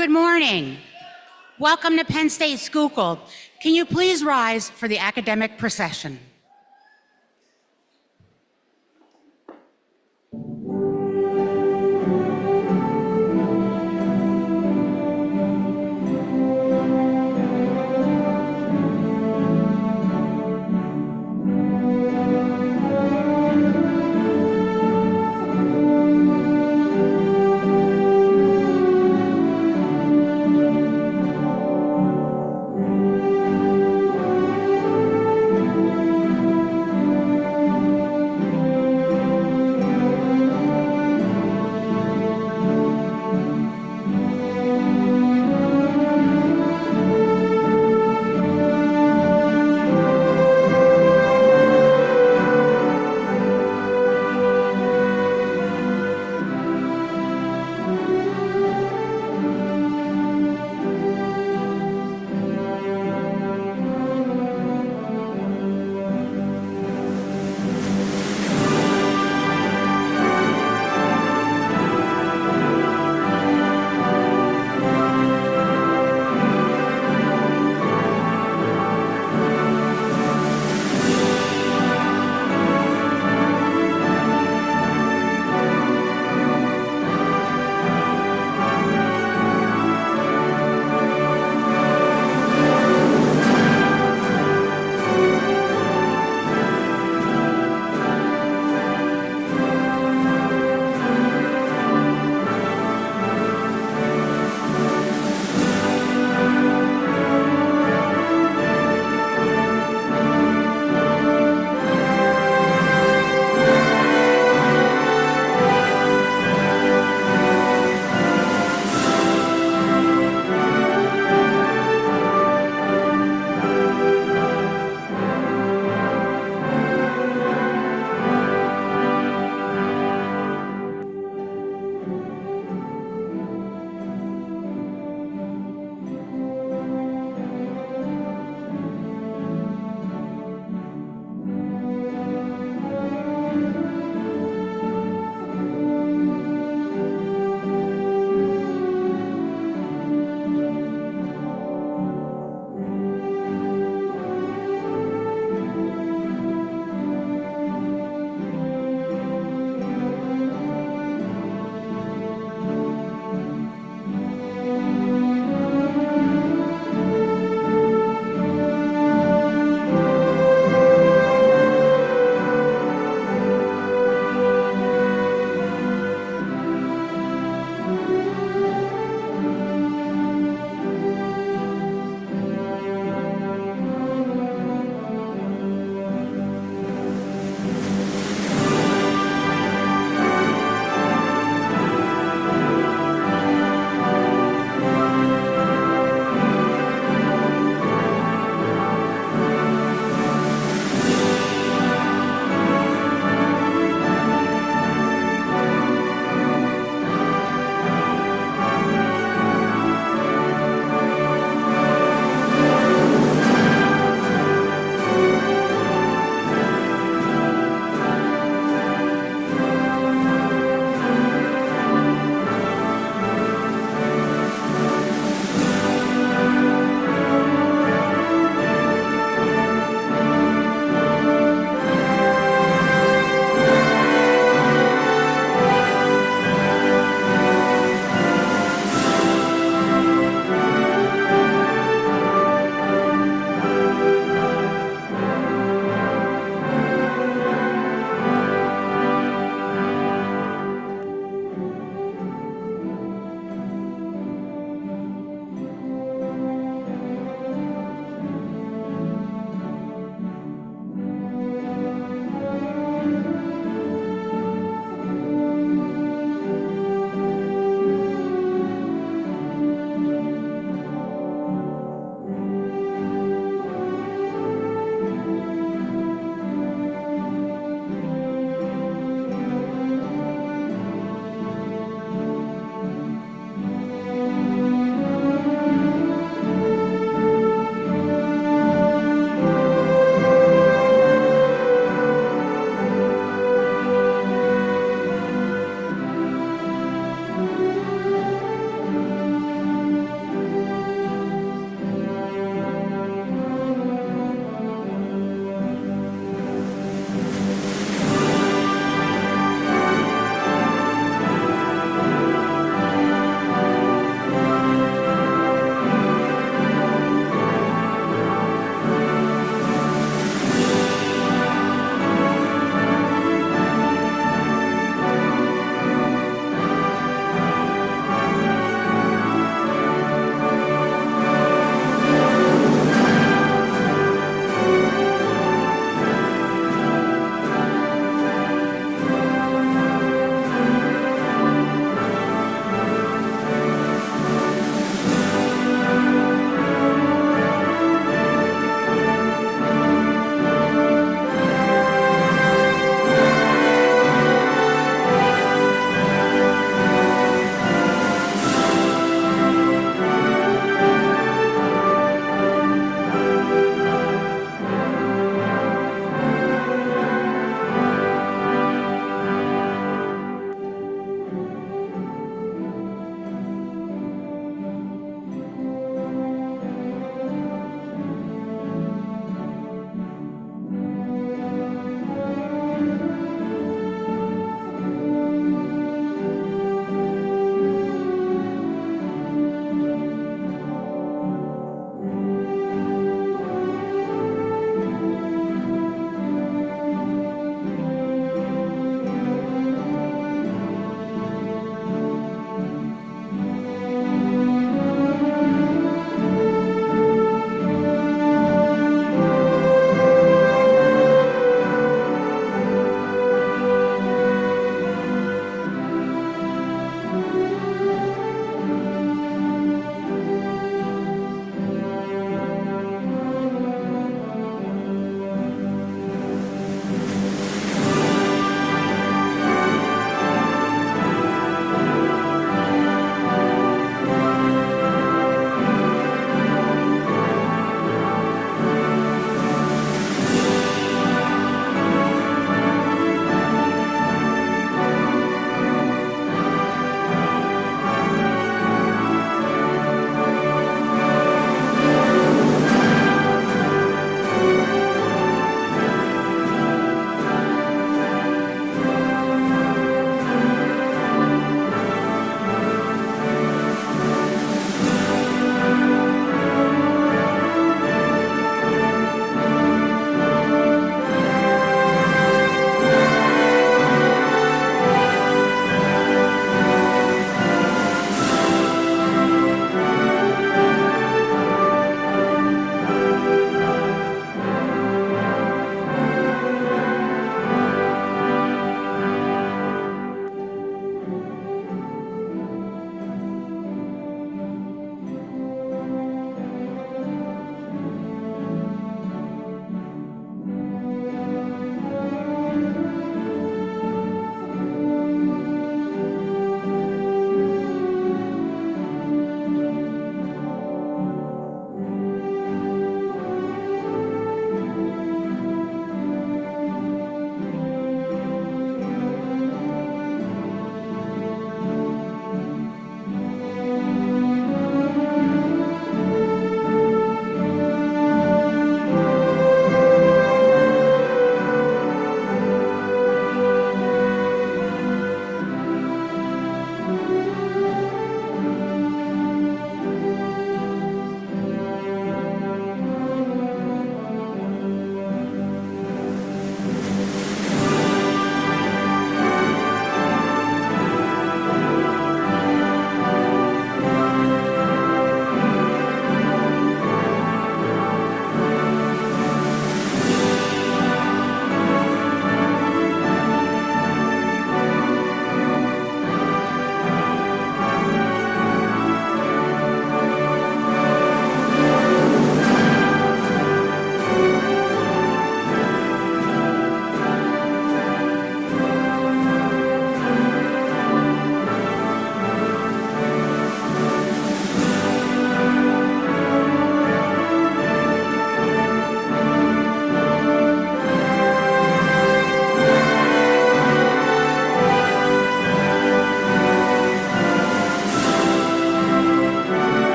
Good morning. Welcome to Penn State Schuylkill. Can you please rise for the academic procession?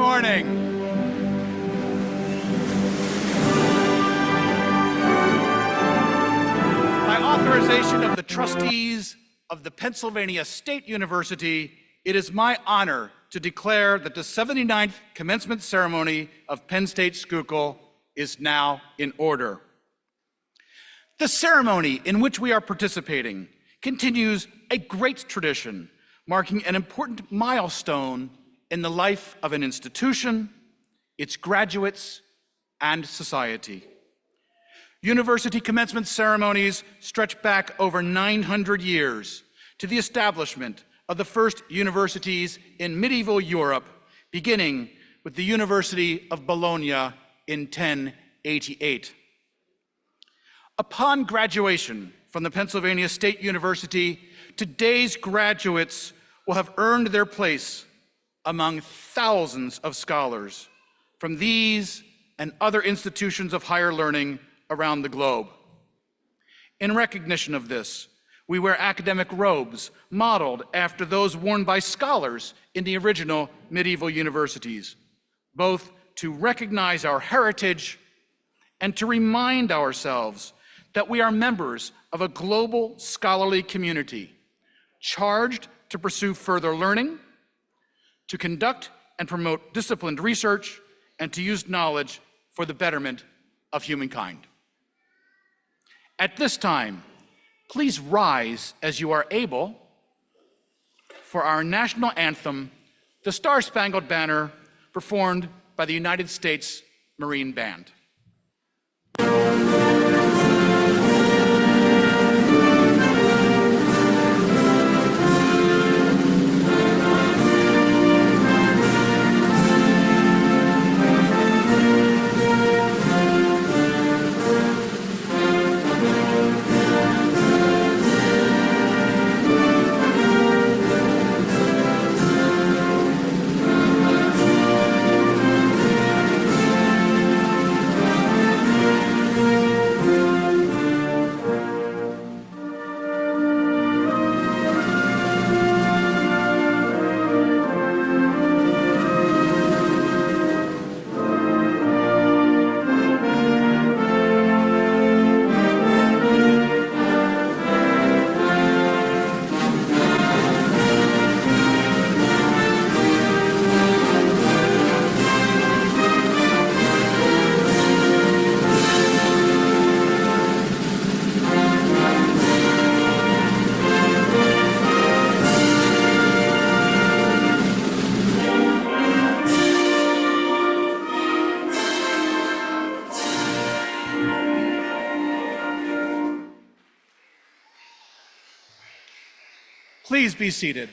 morning. By authorization of the trustees of the Pennsylvania State University, it is my honor to declare that the 79th commencement ceremony of Penn State Schuylkill is now in order. The ceremony in which we are participating continues a great tradition, marking an important milestone in the life of an institution, its graduates, and society. University commencement ceremonies stretch back over 900 years to the establishment of the first universities in medieval Europe, beginning with the University of Bologna in 1088. Upon graduation from the Pennsylvania State University, today's graduates will have earned their place among thousands of scholars from these and other institutions of higher learning around the globe. In recognition of this, we wear academic robes modeled after those worn by scholars in the original medieval universities, both to recognize our heritage and to remind ourselves that we are members of a global scholarly community charged to pursue further learning, to conduct and promote disciplined research, and to use knowledge for the betterment of humankind. At this time, please rise as you are able for our national anthem, the Star-Spangled Banner, performed by the United States Marine Band. Please be seated.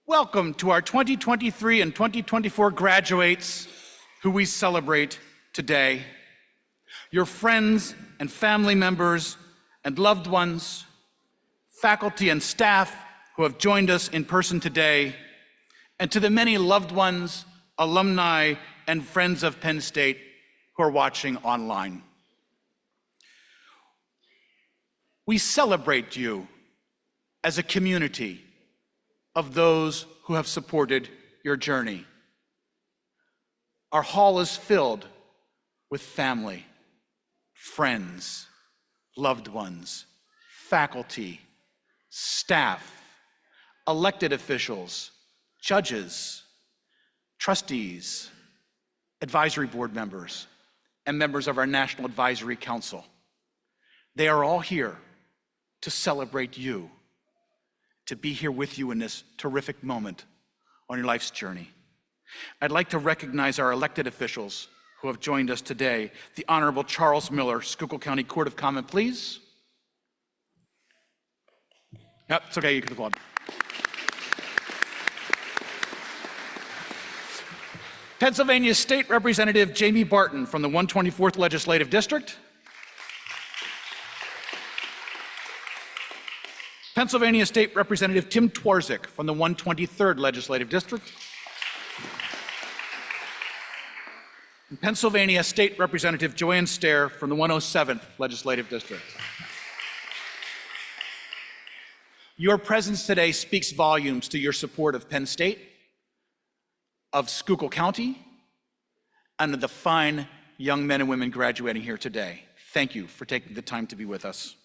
Welcome to our 2023 and 2024 graduates who we celebrate today. Your friends and family members and loved ones, faculty and staff who have joined us in person today, and to the many loved ones, alumni, and friends of Penn State who are watching online. We celebrate you as a community of those who have supported your journey. Our hall is filled with family, friends, loved ones, faculty, staff, elected officials, judges, trustees, advisory board members, and members of our National Advisory Council. They are all here to celebrate you, to be here with you in this terrific moment on your life's journey. I'd like to recognize our elected officials who have joined us today. The Honorable Charles Miller, Schuylkill County Court of Comment, please. Yep, it's okay, you can applaud. Pennsylvania State Representative Jamie Barton from the 124th Legislative District. Pennsylvania State Representative Tim Twarzik from the 123rd Legislative District. Pennsylvania State Representative Joanne Stair from the 107th Legislative District. Your presence today speaks volumes to your support of Penn State, of Schuylkill County, and of the fine young men and women graduating here today. Thank you for taking the time to be with us.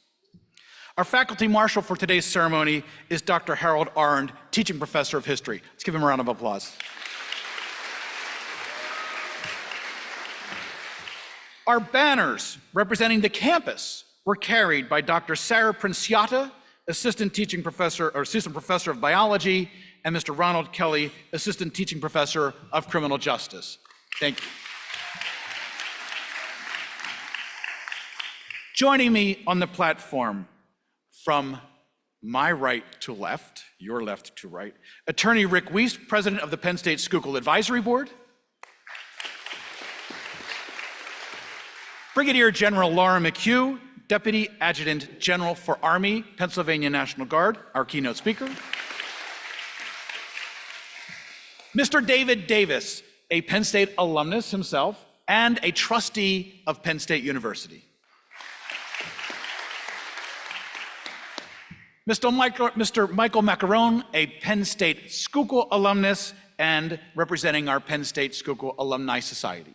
Our faculty marshal for today's ceremony is Dr. Harold Arndt, teaching professor of history. Let's give him a round of applause. Our banners representing the campus were carried by Dr. Sarah Princiata, assistant professor of biology, and Mr. Ronald Kelly, assistant teaching professor of criminal justice. Thank you. Joining me on the platform from my right to left, your left to right, Attorney Rick Wiest, president of the Penn State Schuylkill Advisory Board. Brigadier General Laura McHugh, Deputy Adjutant General for Army, Pennsylvania National Guard, our keynote speaker. Mr. David Davis, a Penn State alumnus himself and a trustee of Penn State University. Mr. Michael Maccarone, a Penn State Schuylkill alumnus and representing our Penn State Schuylkill Alumni Society.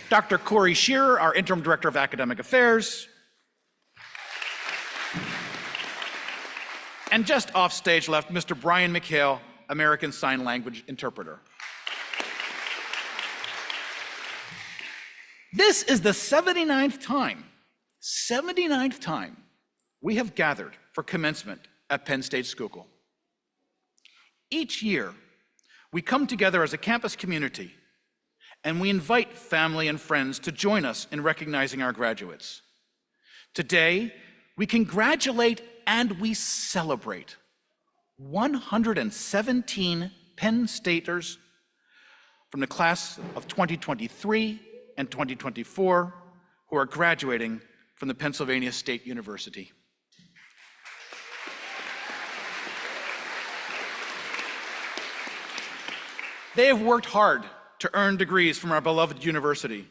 Dr. Corey Shearer, our Interim Director of Academic Affairs. And just off stage left, Mr. Brian McHugh, American Sign Language interpreter. This is the 79th time we have gathered for commencement at Penn State Schuylkill. Each year, we come together as a campus community and we invite family and friends to join us in recognizing our graduates. Today, we congratulate and we celebrate 117 Penn Staters from the class of 2023 and 2024 who are graduating from the Pennsylvania State University. They have worked hard to earn degrees from our beloved university.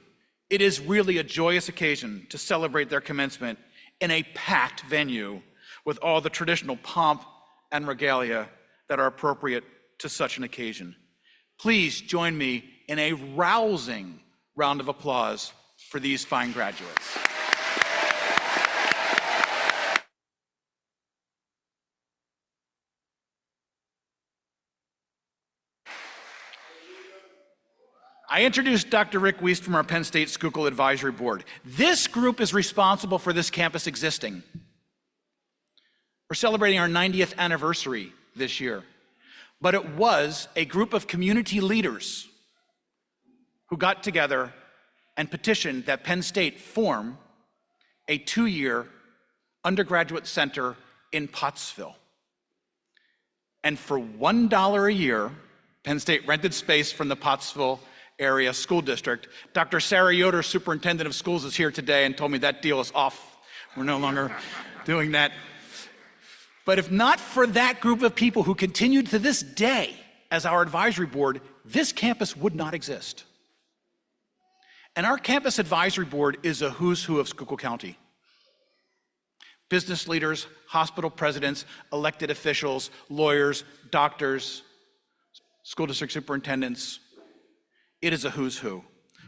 It is really a joyous occasion to celebrate their commencement in a packed venue with all the traditional pomp and regalia that are appropriate to such an occasion. Please join me in a rousing round of applause for these fine graduates. I introduced Dr. Rick Wiest from our Penn State Schuylkill Advisory Board. This group is responsible for this campus existing. We're celebrating our 90th anniversary this year, but it was a group of community leaders who got together and petitioned that Penn State form a 2-year undergraduate center in Pottsville. And for $1 a year, Penn State rented space from the Pottsville area school district. Dr. Sarah Yoder, superintendent of schools, is here today and told me that deal is off. We're no longer doing that. But if not for that group of people who continued to this day as our advisory board, this campus would not exist. And our campus advisory board is a who's who of Schuylkill County. Business leaders, hospital presidents, elected officials, lawyers, doctors, school district superintendents. It is a who's who.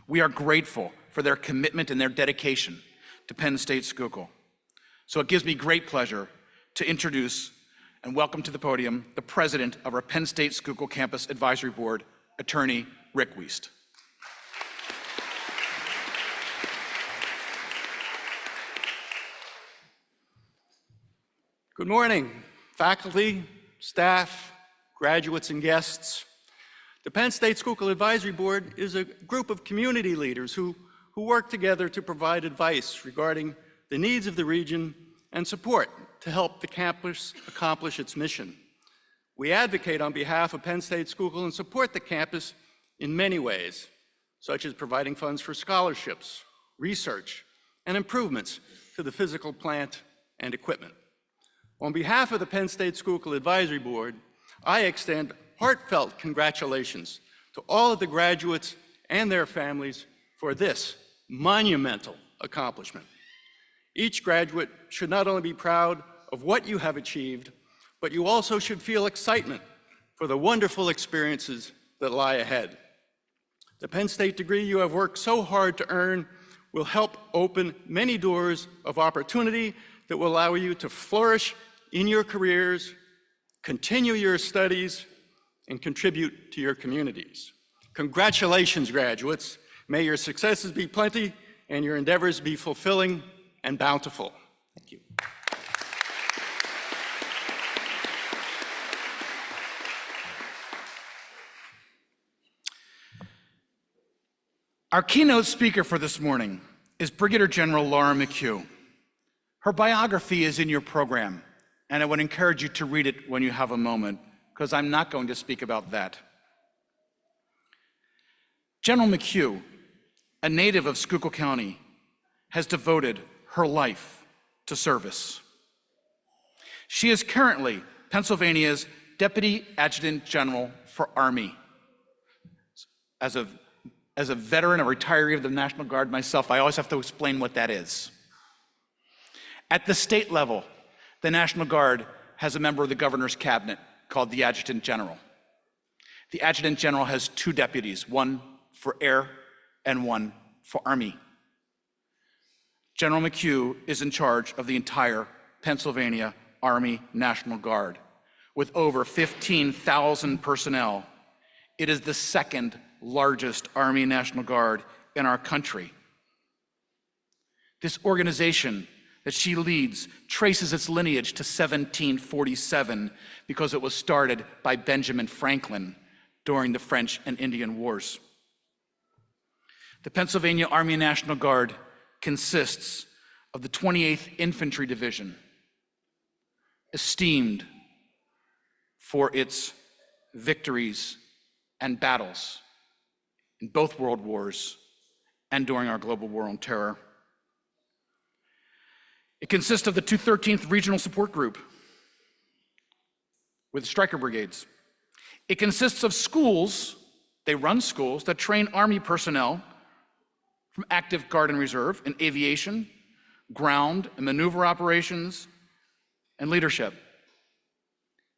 We are grateful for their commitment and their dedication to Penn State Schuylkill. So it gives me great pleasure to introduce and welcome to the podium the president of our Penn State Schuylkill Campus Advisory Board, Attorney Rick Wiest. Good morning, faculty, staff, graduates, and guests. The Penn State Schuylkill Advisory Board is a group of community leaders who work together to provide advice regarding the needs of the region and support to help the campus accomplish its mission. We advocate on behalf of Penn State Schuylkill and support the campus in many ways, such as providing funds for scholarships, research, and improvements to the physical plant and equipment. On behalf of the Penn State Schuylkill Advisory Board, I extend heartfelt congratulations to all of the graduates and their families for this monumental accomplishment. Each graduate should not only be proud of what you have achieved, but you also should feel excitement for the wonderful experiences that lie ahead. The Penn State degree you have worked so hard to earn will help open many doors of opportunity that will allow you to flourish in your careers, continue your studies, and contribute to your communities. Congratulations, graduates. May your successes be plenty and your endeavors be fulfilling and bountiful. Thank you. Our keynote speaker for this morning is Brigadier General Laura McHugh. Her biography is in your program, and I would encourage you to read it when you have a moment, because I'm not going to speak about that. General McHugh, a native of Schuylkill County, has devoted her life to service. She is currently Pennsylvania's Deputy Adjutant General for Army. As a veteran, a retiree of the National Guard myself, I always have to explain what that is. At the state level, the National Guard has a member of the governor's cabinet called the Adjutant General. The Adjutant General has two deputies, one for Air and one for Army. General McHugh is in charge of the entire Pennsylvania Army National Guard. With over 15,000 personnel, it is the second largest Army National Guard in our country. This organization that she leads traces its lineage to 1747 because it was started by Benjamin Franklin during the French and Indian Wars. The Pennsylvania Army National Guard consists of the 28th Infantry Division, esteemed for its victories and battles in both World Wars and during our global war on terror. It consists of the 213th Regional Support Group with Stryker brigades. It consists of schools, they run schools that train Army personnel from active Guard and Reserve in aviation, ground and maneuver operations, and leadership.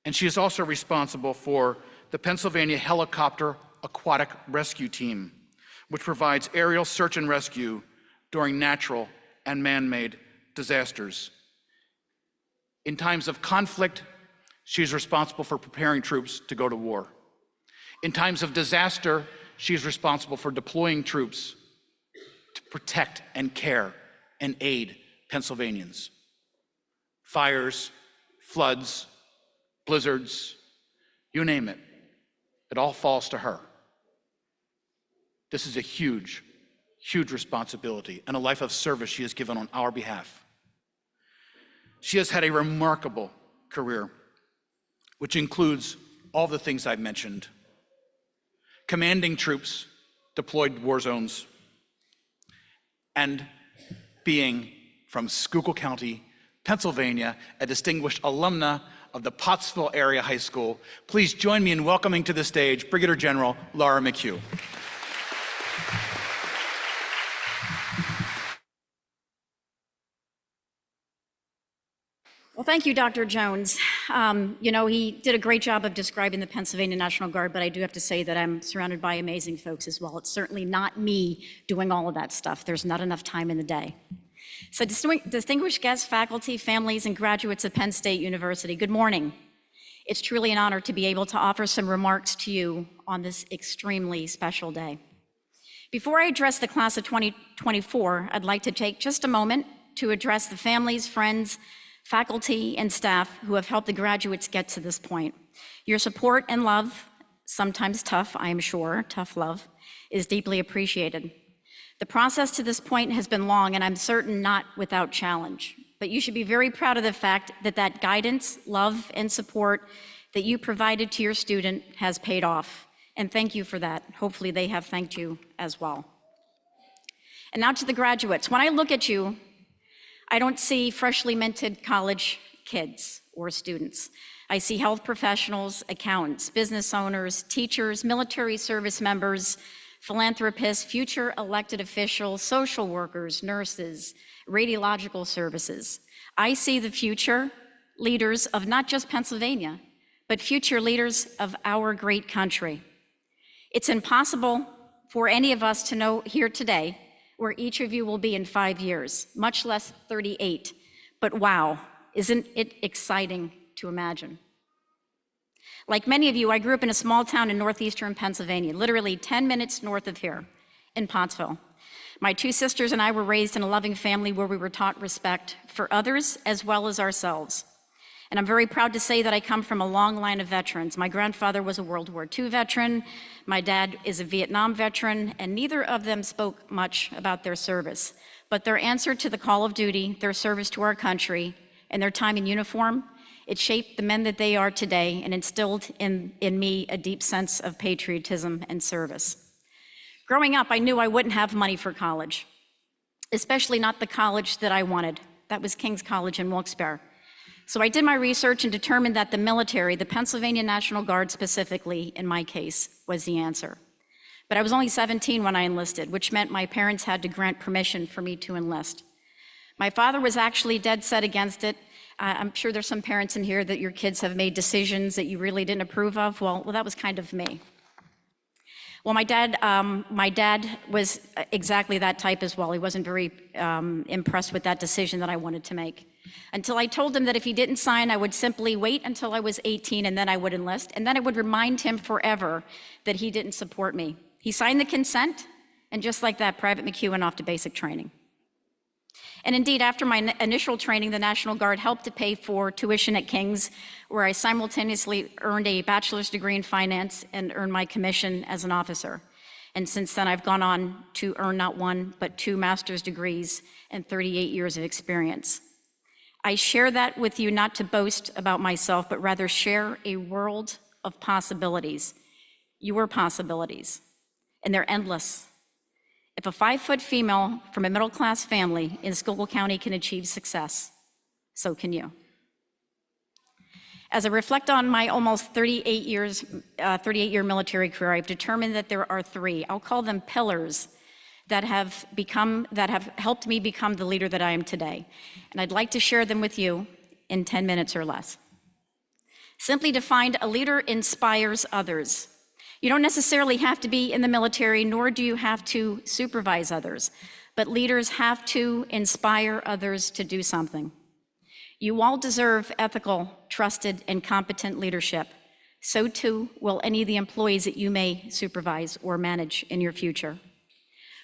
And she is also responsible for the Pennsylvania Helicopter Aquatic Rescue Team, which provides aerial search and rescue during natural and man-made disasters. In times of conflict, she's responsible for preparing troops to go to war. In times of disaster, she's responsible for deploying troops to protect and care and aid Pennsylvanians. Fires, floods, blizzards, you name it, it all falls to her. This is a huge, huge responsibility and a life of service she has given on our behalf. She has had a remarkable career, which includes all the things I've mentioned: commanding troops deployed war zones, and being from Schuylkill County, Pennsylvania, a distinguished alumna of the Pottsville Area High School. Please join me in welcoming to the stage Brigadier General Laura McHugh. Well, thank you, Dr. Jones. He did a great job of describing the Pennsylvania National Guard, but I do have to say that I'm surrounded by amazing folks as well. It's certainly not me doing all of that stuff. There's not enough time in the day. So distinguished guests, faculty, families, and graduates of Penn State University, good morning. It's truly an honor to be able to offer some remarks to you on this extremely special day. Before I address the class of 2024, I'd like to take just a moment to address the families, friends, faculty, and staff who have helped the graduates get to this point. Your support and love, sometimes tough, I am sure, tough love, is deeply appreciated. The process to this point has been long, and I'm certain not without challenge, but you should be very proud of the fact that that guidance, love, and support that you provided to your student has paid off, and thank you for that. Hopefully they have thanked you as well. And now to the graduates. When I look at you, I don't see freshly minted college kids or students. I see health professionals, accountants, business owners, teachers, military service members, philanthropists, future elected officials, social workers, nurses, radiological services. I see the future leaders of not just Pennsylvania, but future leaders of our great country. It's impossible for any of us to know here today where each of you will be in 5 years, much less 38. But wow, isn't it exciting to imagine? Like many of you, I grew up in a small town in northeastern Pennsylvania, literally 10 minutes north of here, in Pottsville. My two sisters and I were raised in a loving family where we were taught respect for others as well as ourselves. And I'm very proud to say that I come from a long line of veterans. My grandfather was a World War II veteran, my dad is a Vietnam veteran, and neither of them spoke much about their service. But their answer to the call of duty, their service to our country, and their time in uniform, it shaped the men that they are today and instilled in me a deep sense of patriotism and service. Growing up, I knew I wouldn't have money for college, especially not the college that I wanted. That was King's College in Wilkes-Barre. So I did my research and determined that the military, the Pennsylvania National Guard specifically, in my case, was the answer. But I was only 17 when I enlisted, which meant my parents had to grant permission for me to enlist. My father was actually dead set against it. I'm sure there's some parents in here that your kids have made decisions that you really didn't approve of. Well, that was kind of me. Well, my dad was exactly that type as well. He wasn't very impressed with that decision that I wanted to make. Until I told him that if he didn't sign, I would simply wait until I was 18 and then I would enlist, and then I would remind him forever that he didn't support me. He signed the consent, and just like that, Private McHugh went off to basic training. And indeed, after my initial training, the National Guard helped to pay for tuition at King's, where I simultaneously earned a bachelor's degree in finance and earned my commission as an officer. And since then, I've gone on to earn not one, but 2 master's degrees and 38 years of experience. I share that with you not to boast about myself, but rather share a world of possibilities, your possibilities, and they're endless. If a 5-foot female from a middle-class family in Schuylkill County can achieve success, so can you. As I reflect on my almost 38-year military career, I've determined that there are 3, I'll call them pillars, that have helped me become the leader that I am today. And I'd like to share them with you in 10 minutes or less. Simply defined, a leader inspires others. You don't necessarily have to be in the military, nor do you have to supervise others, but leaders have to inspire others to do something. You all deserve ethical, trusted, and competent leadership. So too will any of the employees that you may supervise or manage in your future.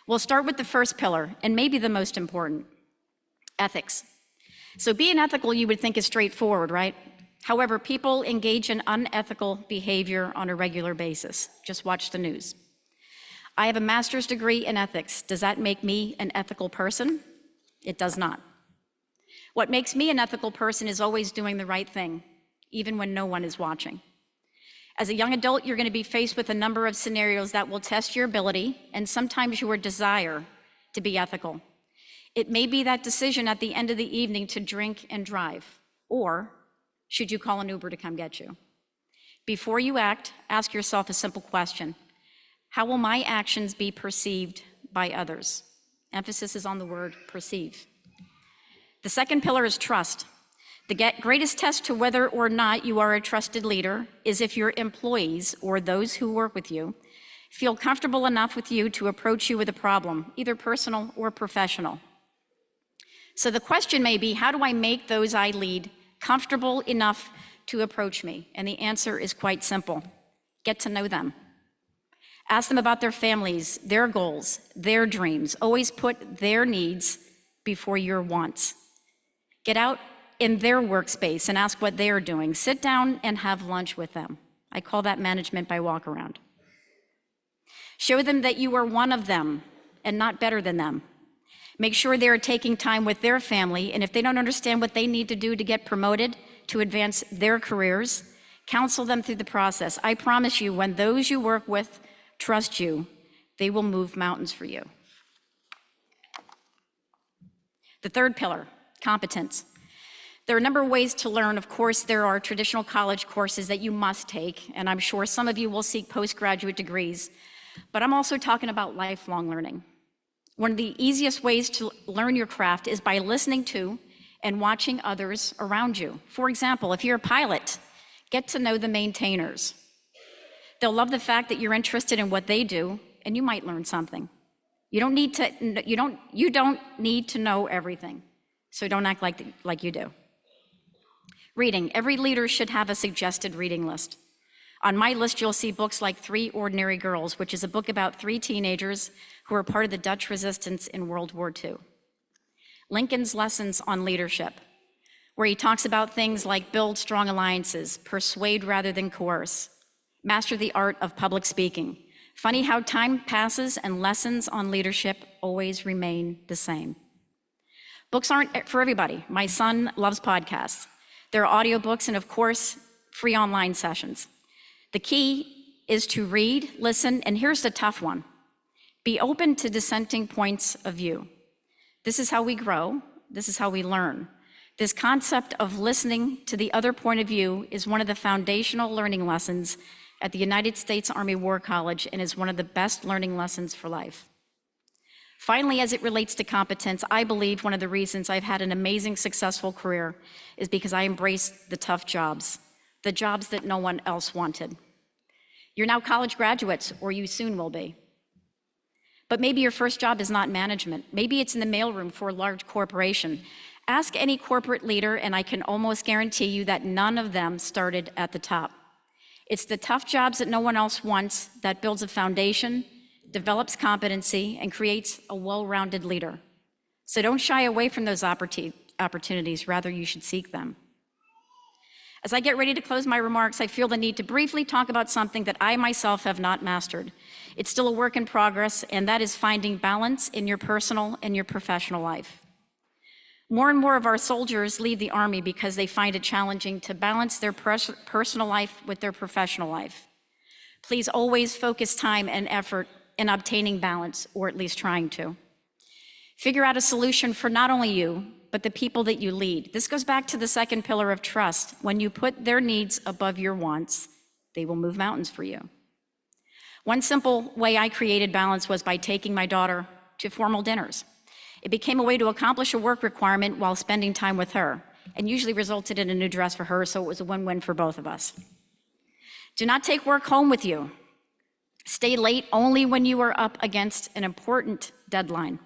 We'll start with the first pillar, and maybe the most important, ethics. So being ethical, you would think is straightforward, right? However, people engage in unethical behavior on a regular basis. Just watch the news. I have a master's degree in ethics. Does that make me an ethical person? It does not. What makes me an ethical person is always doing the right thing, even when no one is watching. As a young adult, you're going to be faced with a number of scenarios that will test your ability and sometimes your desire to be ethical. It may be that decision at the end of the evening to drink and drive, or should you call an Uber to come get you? Before you act, ask yourself a simple question. How will my actions be perceived by others? Emphasis is on the word perceive. The second pillar is trust. The greatest test to whether or not you are a trusted leader is if your employees, or those who work with you, feel comfortable enough with you to approach you with a problem, either personal or professional. So the question may be, how do I make those I lead comfortable enough to approach me? And the answer is quite simple. Get to know them. Ask them about their families, their goals, their dreams. Always put their needs before your wants. Get out in their workspace and ask what they are doing. Sit down and have lunch with them. I call that management by walk around. Show them that you are one of them and not better than them. Make sure they are taking time with their family, and if they don't understand what they need to do to get promoted, to advance their careers, counsel them through the process. I promise you, when those you work with trust you, they will move mountains for you. The third pillar, competence. There are a number of ways to learn. Of course, there are traditional college courses that you must take, and I'm sure some of you will seek postgraduate degrees, but I'm also talking about lifelong learning. One of the easiest ways to learn your craft is by listening to and watching others around you. For example, if you're a pilot, get to know the maintainers. They'll love the fact that you're interested in what they do, and you might learn something. You don't need to know everything, so don't act like you do. Reading. Every leader should have a suggested reading list. On my list, you'll see books like 3 Ordinary Girls, which is a book about 3 teenagers who were part of the Dutch resistance in World War II. Lincoln's Lessons on Leadership, where he talks about things like build strong alliances, persuade rather than coerce, master the art of public speaking. Funny how time passes and lessons on leadership always remain the same. Books aren't for everybody. My son loves podcasts. There are audiobooks and, of course, free online sessions. The key is to read, listen, and here's the tough one. Be open to dissenting points of view. This is how we grow. This is how we learn. This concept of listening to the other point of view is one of the foundational learning lessons at the United States Army War College and is one of the best learning lessons for life. Finally, as it relates to competence, I believe one of the reasons I've had an amazing, successful career is because I embraced the tough jobs, the jobs that no one else wanted. You're now college graduates, or you soon will be. But maybe your first job is not management. Maybe it's in the mailroom for a large corporation. Ask any corporate leader, and I can almost guarantee you that none of them started at the top. It's the tough jobs that no one else wants that builds a foundation, develops competency, and creates a well-rounded leader. So don't shy away from those opportunities, rather you should seek them. As I get ready to close my remarks, I feel the need to briefly talk about something that I myself have not mastered. It's still a work in progress, and that is finding balance in your personal and your professional life. More and more of our soldiers leave the Army because they find it challenging to balance their personal life with their professional life. Please always focus time and effort in obtaining balance, or at least trying to. Figure out a solution for not only you, but the people that you lead. This goes back to the second pillar of trust. When you put their needs above your wants, they will move mountains for you. One simple way I created balance was by taking my daughter to formal dinners. It became a way to accomplish a work requirement while spending time with her, and usually resulted in a new dress for her, so it was a win-win for both of us. Do not take work home with you. Stay late only when you are up against an important deadline.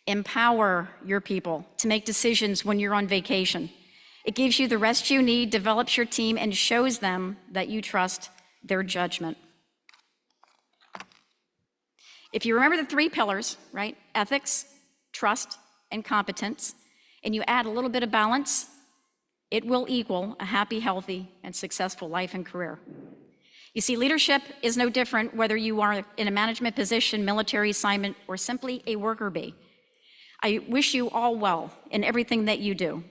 Empower your people to make decisions when you're on vacation. It gives you the rest you need, develops your team, and shows them that you trust their judgment. If you remember the 3 pillars, right? Ethics, trust, and competence, and you add a little bit of balance, it will equal a happy, healthy, and successful life and career. You see, leadership is no different whether you are in a management position, military assignment, or simply a worker bee. I wish you all well in everything that you do.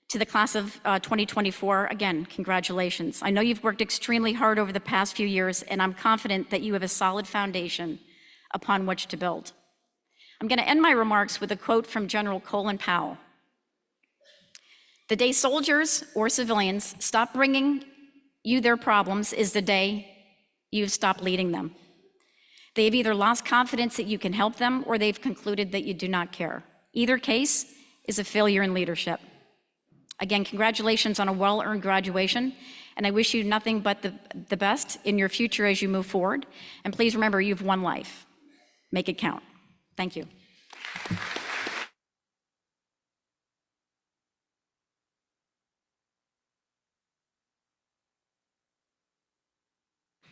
To the class of 2024, again, congratulations. I know you've worked extremely hard over the past few years, and I'm confident that you have a solid foundation upon which to build. I'm going to end my remarks with a quote from General Colin Powell. The day soldiers or civilians stop bringing you their problems is the day you've stopped leading them. They have either lost confidence that you can help them, or they've concluded that you do not care. Either case is a failure in leadership. Again, congratulations on a well-earned graduation, and I wish you nothing but the best in your future as you move forward. And please remember, you've one life. Make it count. Thank you.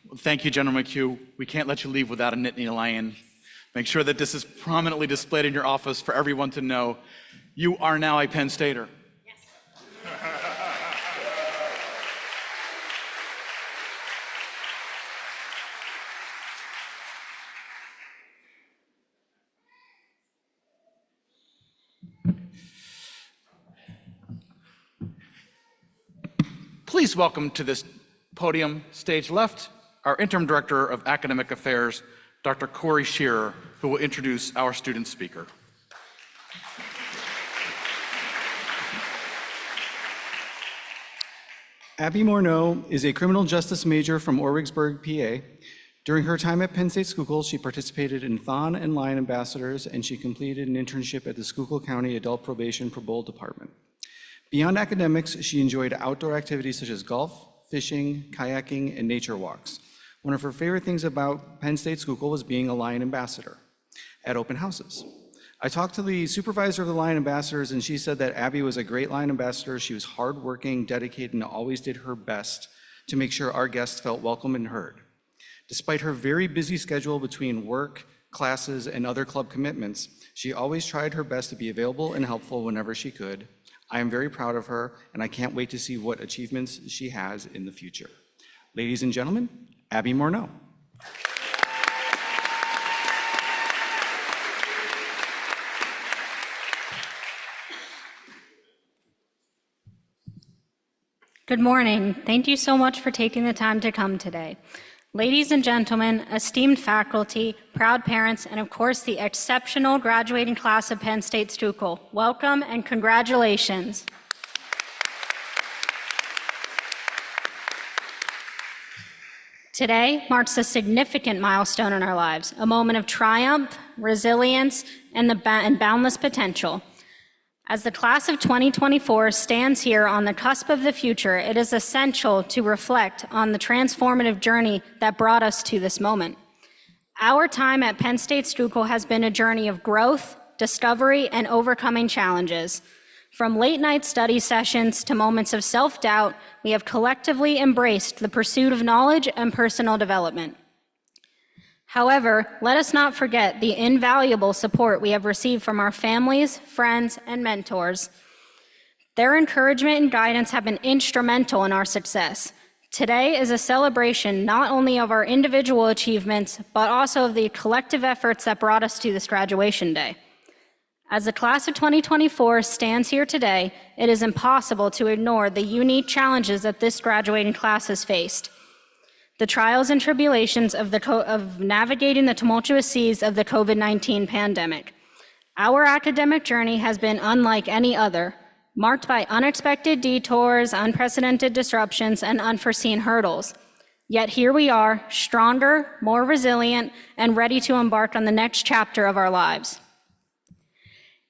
Well, thank you, General McHugh. We can't let you leave without a Nittany Lion. Make sure that this is prominently displayed in your office for everyone to know. You are now a Penn Stater. Yes. Please welcome to this podium, stage left, our Interim Director of Academic Affairs, Dr. Corey Shearer, who will introduce our student speaker. Abby Morneau is a criminal justice major from Orwigsburg, PA. During her time at Penn State Schuylkill, she participated in Thon and Lion Ambassadors, and she completed an internship at the Schuylkill County Adult Probation Parole Department. Beyond academics, she enjoyed outdoor activities such as golf, fishing, kayaking, and nature walks. One of her favorite things about Penn State Schuylkill was being a Lion Ambassador at open houses. I talked to the supervisor of the Lion Ambassadors, and she said that Abby was a great Lion Ambassador. She was hardworking, dedicated, and always did her best to make sure our guests felt welcome and heard. Despite her very busy schedule between work, classes, and other club commitments, she always tried her best to be available and helpful whenever she could. I am very proud of her, and I can't wait to see what achievements she has in the future. Ladies and gentlemen, Abby Morneau. Good morning. Thank you so much for taking the time to come today. Ladies and gentlemen, esteemed faculty, proud parents, and of course the exceptional graduating class of Penn State Schuylkill, welcome and congratulations. Today marks a significant milestone in our lives, a moment of triumph, resilience, and boundless potential. As the class of 2024 stands here on the cusp of the future, it is essential to reflect on the transformative journey that brought us to this moment. Our time at Penn State Schuylkill has been a journey of growth, discovery, and overcoming challenges. From late-night study sessions to moments of self-doubt, we have collectively embraced the pursuit of knowledge and personal development. However, let us not forget the invaluable support we have received from our families, friends, and mentors. Their encouragement and guidance have been instrumental in our success. Today is a celebration not only of our individual achievements, but also of the collective efforts that brought us to this graduation day. As the class of 2024 stands here today, it is impossible to ignore the unique challenges that this graduating class has faced. The trials and tribulations of navigating the tumultuous seas of the COVID-19 pandemic. Our academic journey has been unlike any other, marked by unexpected detours, unprecedented disruptions, and unforeseen hurdles. Yet here we are, stronger, more resilient, and ready to embark on the next chapter of our lives.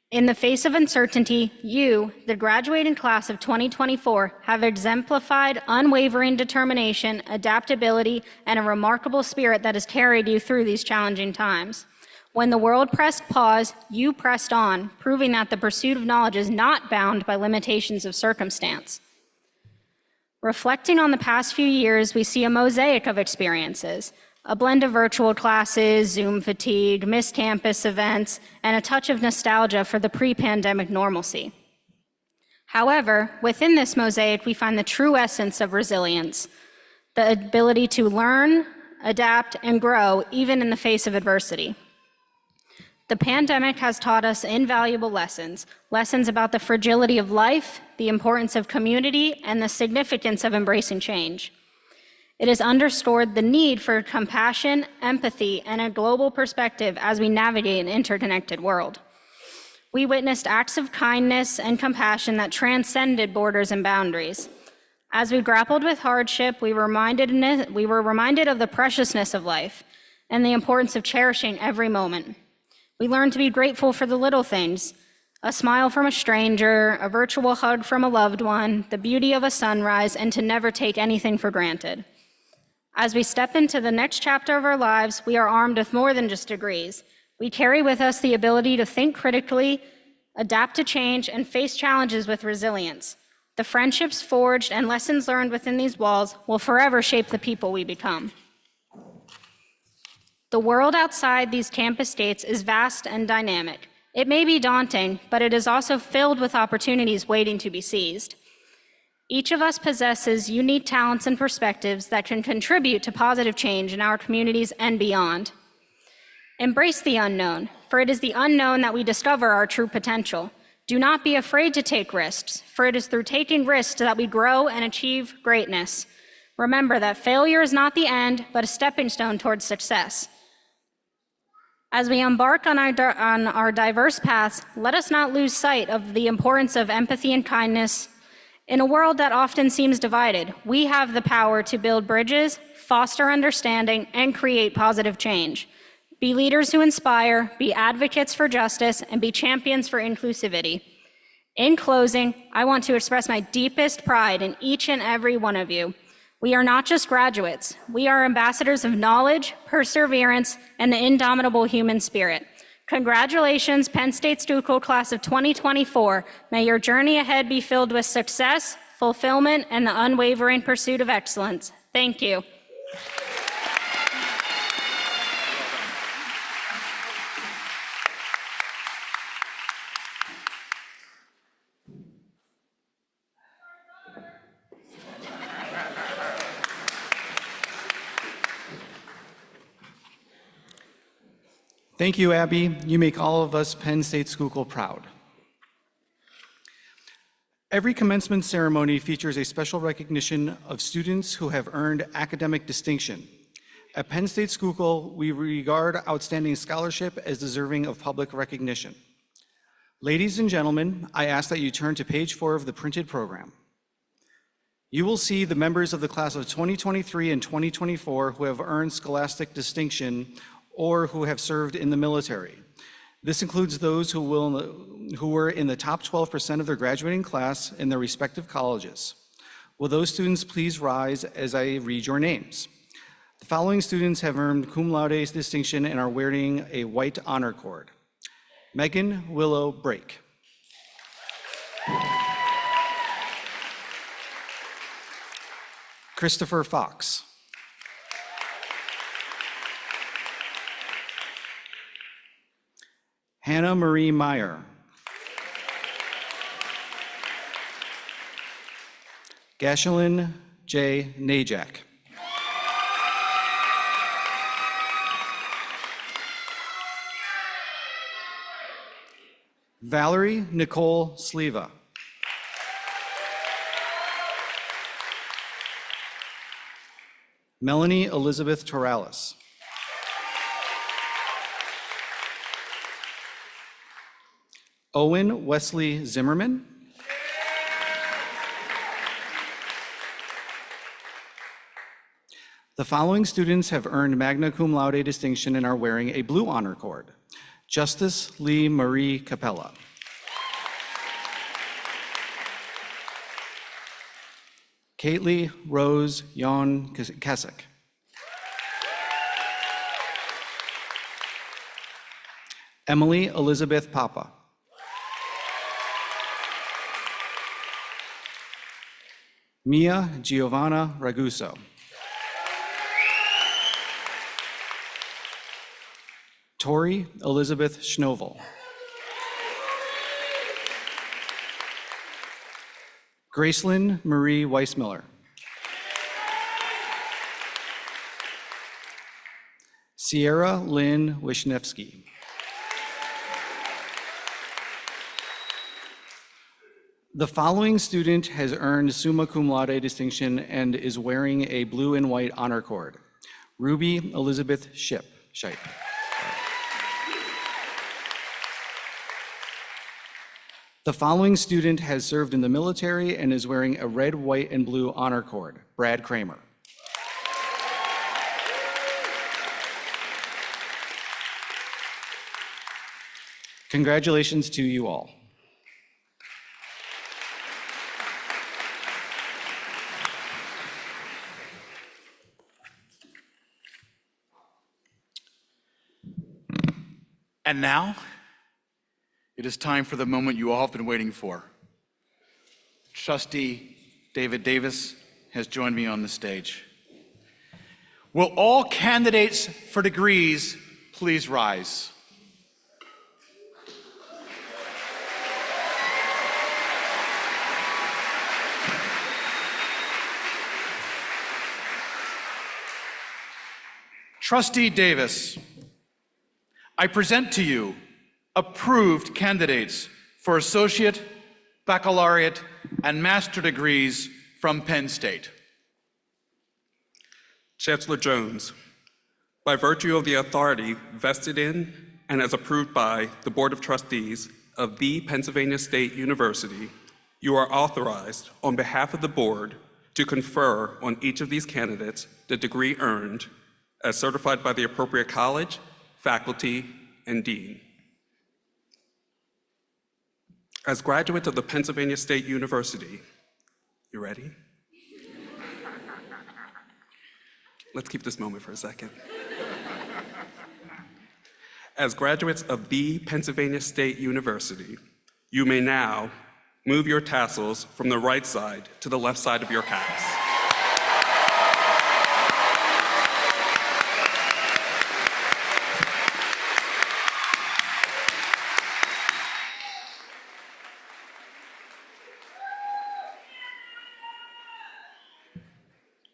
In the face of uncertainty, you, the graduating class of 2024, have exemplified unwavering determination, adaptability, and a remarkable spirit that has carried you through these challenging times. When the world pressed pause, you pressed on, proving that the pursuit of knowledge is not bound by limitations of circumstance. Reflecting on the past few years, we see a mosaic of experiences. A blend of virtual classes, Zoom fatigue, missed campus events, and a touch of nostalgia for the pre-pandemic normalcy. However, within this mosaic, we find the true essence of resilience, the ability to learn, adapt, and grow even in the face of adversity. The pandemic has taught us invaluable lessons about the fragility of life, the importance of community, and the significance of embracing change. It has underscored the need for compassion, empathy, and a global perspective as we navigate an interconnected world. We witnessed acts of kindness and compassion that transcended borders and boundaries. As we grappled with hardship, we were reminded of the preciousness of life and the importance of cherishing every moment. We learned to be grateful for the little things, a smile from a stranger, a virtual hug from a loved one, the beauty of a sunrise, and to never take anything for granted. As we step into the next chapter of our lives, we are armed with more than just degrees. We carry with us the ability to think critically, adapt to change, and face challenges with resilience. The friendships forged and lessons learned within these walls will forever shape the people we become. The world outside these campus gates is vast and dynamic. It may be daunting, but it is also filled with opportunities waiting to be seized. Each of us possesses unique talents and perspectives that can contribute to positive change in our communities and beyond. Embrace the unknown, for it is the unknown that we discover our true potential. Do not be afraid to take risks, for it is through taking risks that we grow and achieve greatness. Remember that failure is not the end, but a stepping stone towards success. As we embark on our diverse paths, let us not lose sight of the importance of empathy and kindness In a world that often seems divided, we have the power to build bridges, foster understanding, and create positive change. Be leaders who inspire, be advocates for justice, and be champions for inclusivity. In closing, I want to express my deepest pride in each and every one of you. We are not just graduates. We are ambassadors of knowledge, perseverance, and the indomitable human spirit. Congratulations, Penn State Schuylkill class of 2024. May your journey ahead be filled with success, fulfillment, and the unwavering pursuit of excellence. Thank you. Thank you, Abby. You make all of us Penn State Schuylkill proud. Every commencement ceremony features a special recognition of students who have earned academic distinction. At Penn State Schuylkill, we regard outstanding scholarship as deserving of public recognition. Ladies and gentlemen, I ask that you turn to page 4 of the printed program. You will see the members of the class of 2023 and 2024 who have earned scholastic distinction or who have served in the military. This includes those who were in the top 12% of their graduating class in their respective colleges. Will those students please rise as I read your names? The following students have earned cum laude distinction and are wearing a white honor cord. Megan Willow Brake. Christopher Fox. Hannah Marie Meyer. Gashelin J. Najak. Valerie Nicole Sleva. Melanie Elizabeth Torales. Owen Wesley Zimmerman. The following students have earned magna cum laude distinction and are wearing a blue honor cord. Justice Lee Marie Capella. Kately Rose Yon Keswick. Emily Elizabeth Papa. Mia Giovanna Raguso. Tori Elizabeth Schnovel. Gracelyn Marie Weissmiller. Sierra Lynn Wisniewski. The following student has earned summa cum laude distinction and is wearing a blue and white honor cord. Ruby Elizabeth Shipe. The following student has served in the military and is wearing a red, white, and blue honor cord. Brad Kramer. Congratulations to you all. And now, it is time for the moment you all have been waiting for. Trustee David Davis has joined me on the stage. Will all candidates for degrees please rise? Trustee Davis, I present to you approved candidates for associate, baccalaureate, and master degrees from Penn State. Chancellor Jones, by virtue of the authority vested in and as approved by the Board of Trustees of the Pennsylvania State University, You are authorized, on behalf of the board, to confer on each of these candidates the degree earned as certified by the appropriate college, faculty, and dean. As graduates of the Pennsylvania State University, you ready? Let's keep this moment for a second. As graduates of the Pennsylvania State University, you may now move your tassels from the right side to the left side of your caps.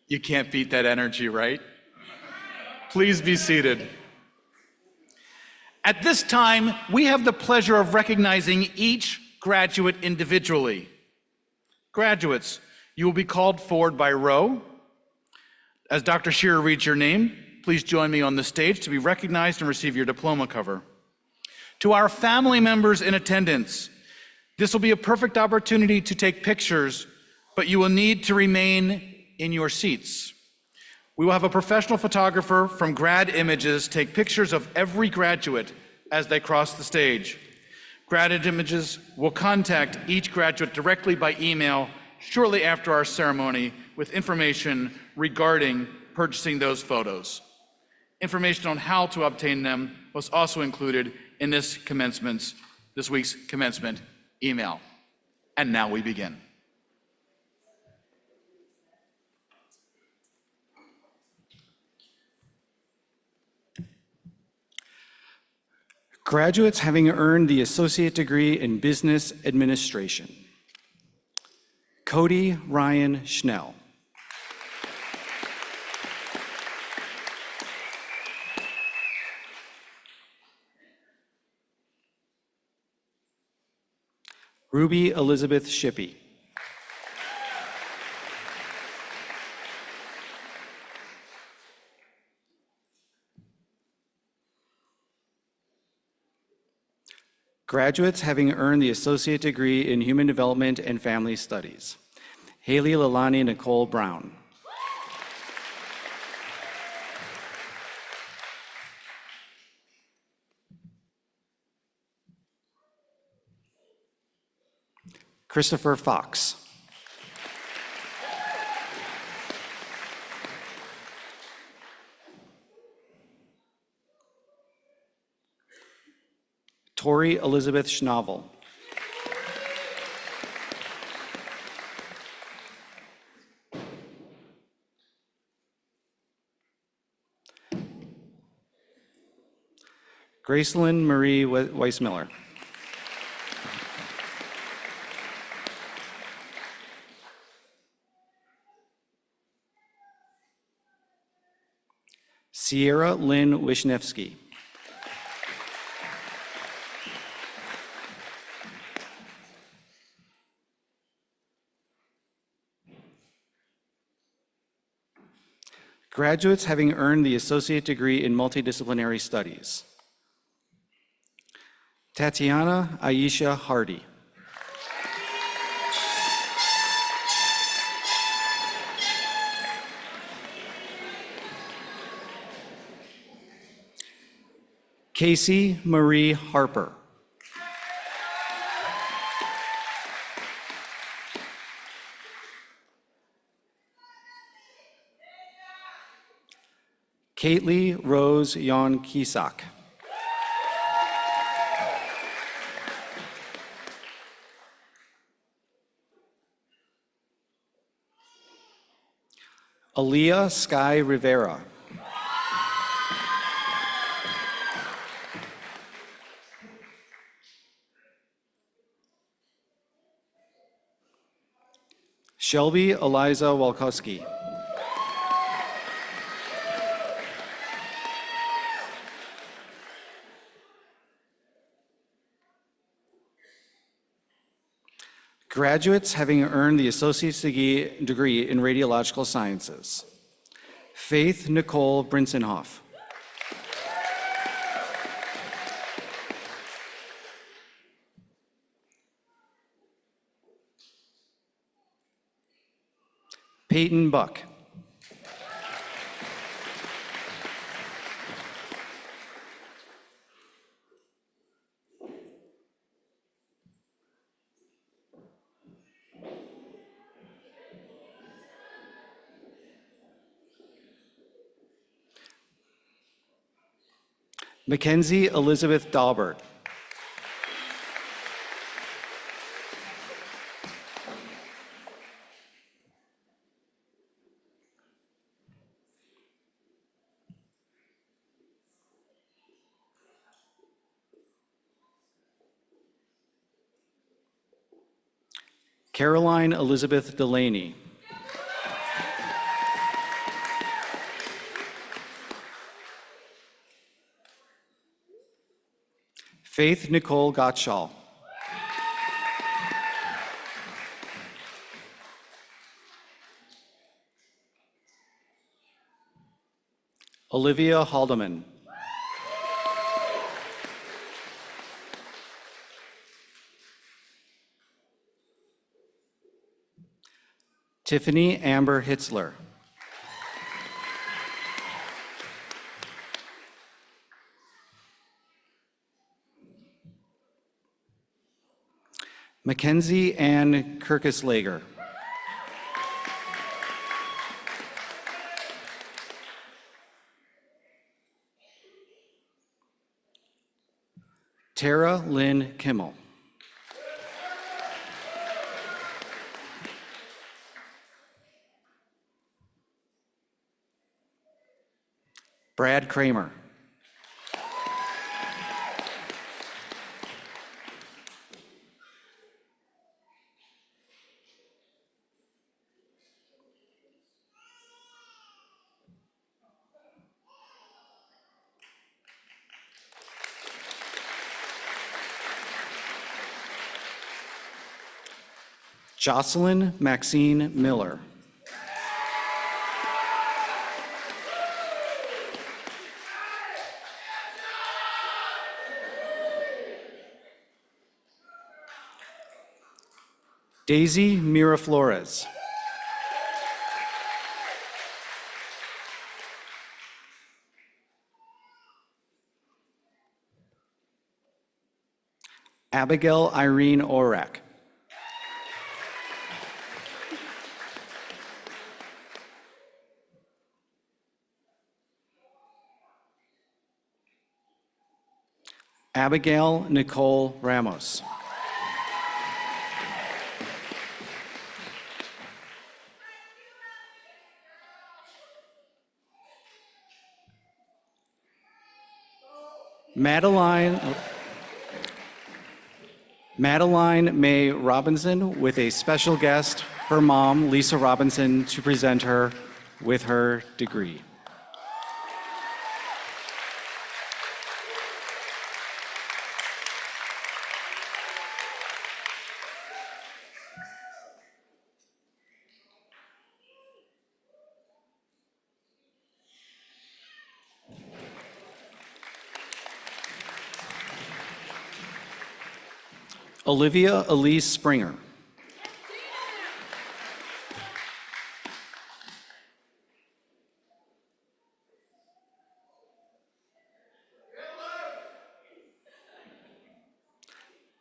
You can't beat that energy, right? Please be seated. At this time, we have the pleasure of recognizing each graduate individually. Graduates, you will be called forward by row. As Dr. Shearer reads your name, please join me on the stage to be recognized and receive your diploma cover. To our family members in attendance, this will be a perfect opportunity to take pictures, but you will need to remain in your seats. We will have a professional photographer from Grad Images take pictures of every graduate as they cross the stage. Grad Images will contact each graduate directly by email shortly after our ceremony with information regarding purchasing those photos. Information on how to obtain them was also included in this week's commencement email. And now we begin. Graduates having earned the associate degree in business administration. Cody Ryan Schnell. Ruby Elizabeth Shippey. Graduates having earned the associate degree in human development and family studies. Haley Lalani Nicole Brown. Christopher Fox. Tori Elizabeth Schnavel. Gracelyn Marie Weissmiller. Sierra Lynn Wisniewski. Graduates having earned the associate degree in multidisciplinary studies. Tatiana Aisha Hardy. Casey Marie Harper. Kately Rose Yon Kisak. Aaliyah Sky Rivera. Shelby Eliza Walkowski. Graduates having earned the associate's degree in radiological sciences. Faith Nicole Brinsenhoff. Peyton Buck. Mackenzie Elizabeth Daubert. Caroline Elizabeth Delaney. Faith Nicole Gottschall. Olivia Haldeman. Tiffany Amber Hitzler. Mackenzie Ann Kirkuslager. Tara Lynn Kimmel. Brad Kramer. Jocelyn Maxine Miller. Daisy Mira Flores. Abigail Irene Orak. Abigail Nicole Ramos. Madeline May Robinson with a special guest, her mom, Lisa Robinson, to present her with her degree. Olivia Elise Springer.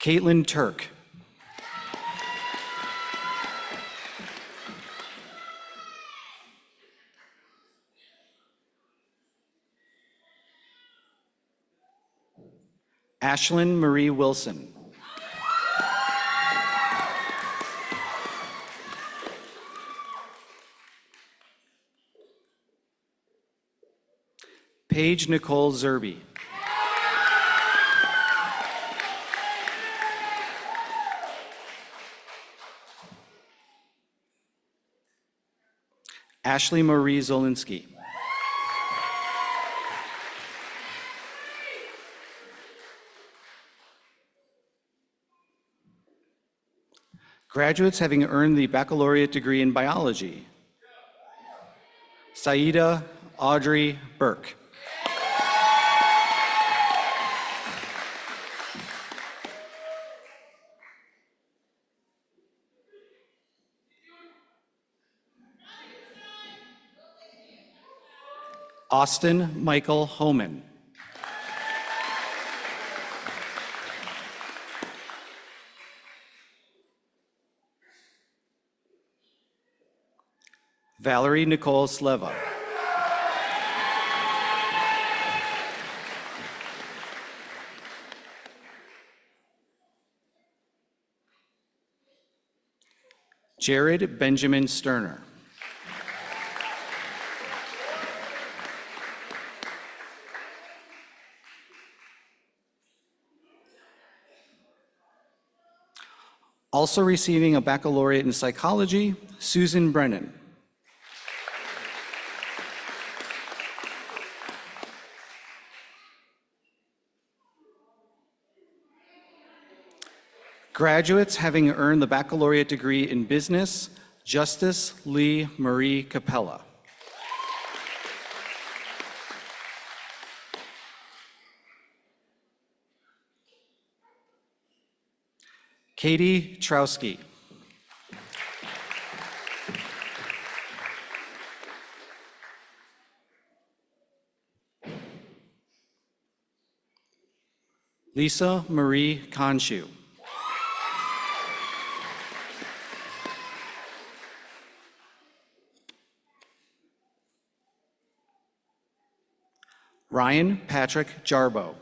Caitlin Turk. Ashlyn Marie Wilson. Paige Nicole Zerby. Ashley Marie Zolinsky. Graduates having earned the baccalaureate degree in biology. Saida Audrey Burke. Austin Michael Homan. Valerie Nicole Sleva. Jared Benjamin Sterner. Also receiving a baccalaureate in psychology, Susan Brennan. Graduates having earned the baccalaureate degree in business, Justice Lee Marie Capella. Katie Trowski. Lisa Marie Conshu. Ryan Patrick Jarbo.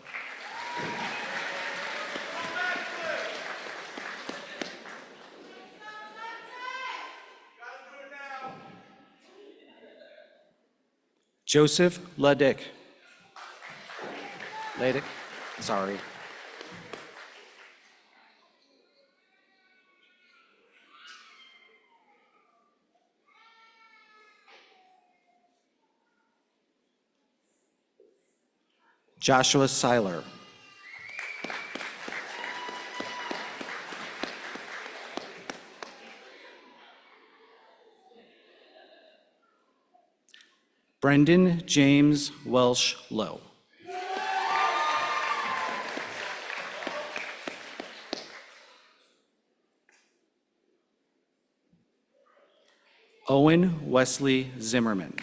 Joseph Ladick. Sorry. Joshua Seiler. Brendan James Welsh Lowe. Owen Wesley Zimmerman.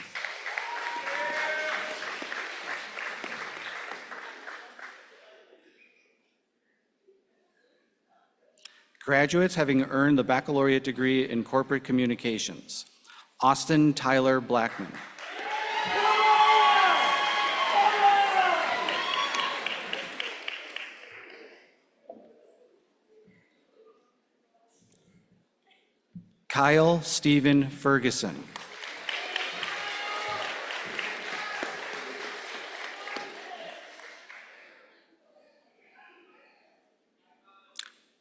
Graduates having earned the baccalaureate degree in corporate communications, Austin Tyler Blackman. Kyle Stephen Ferguson.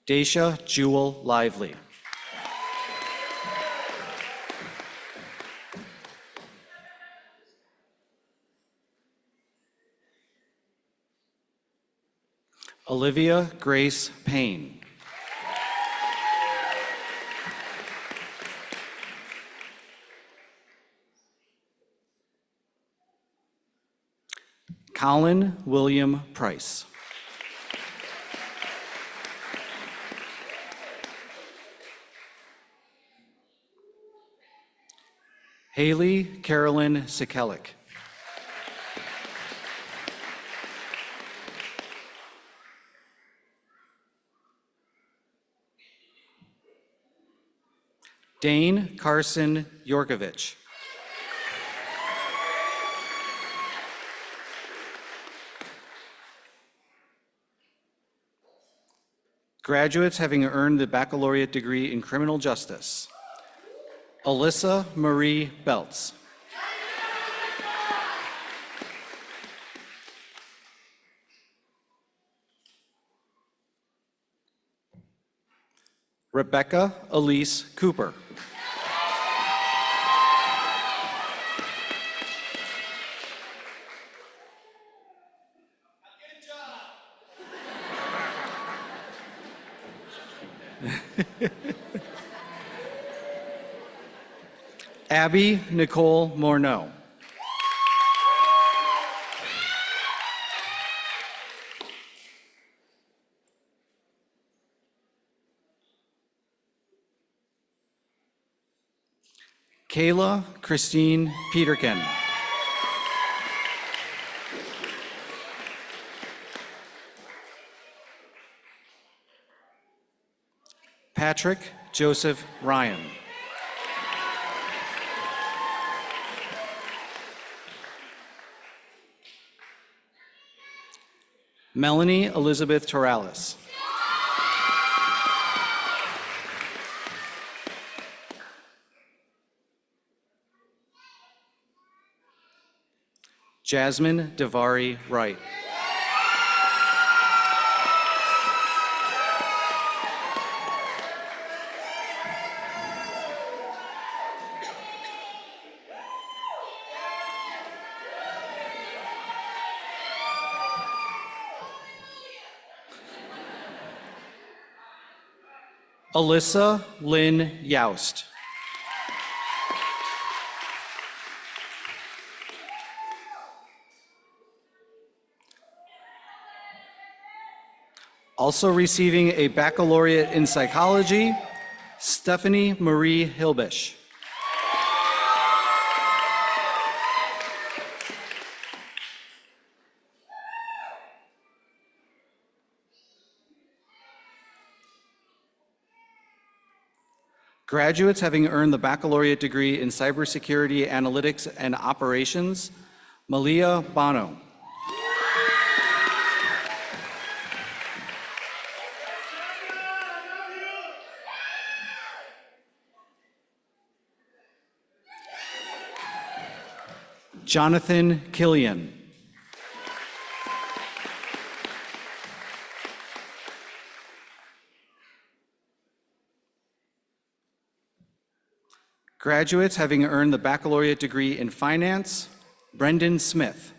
Daisha Jewel Lively. Olivia Grace Payne. Colin William Price. Haley Carolyn Sekelic. Dane Carson Yorkovich. Graduates having earned the baccalaureate degree in criminal justice, Alyssa Marie Belts. Rebecca Elise Cooper. Abby Nichole Morneau. Kayla Christine Peterkin. Patrick Joseph Ryan. Melanie Elizabeth Torales. Jasmine Devari Wright. Alyssa Lynn Youst. Also receiving a baccalaureate in psychology, Stephanie Marie Hilbish. Graduates having earned the baccalaureate degree in cybersecurity, analytics, and operations, Malia Bono. Jonathan Killian. Graduates having earned the baccalaureate degree in finance, Brendan Smith.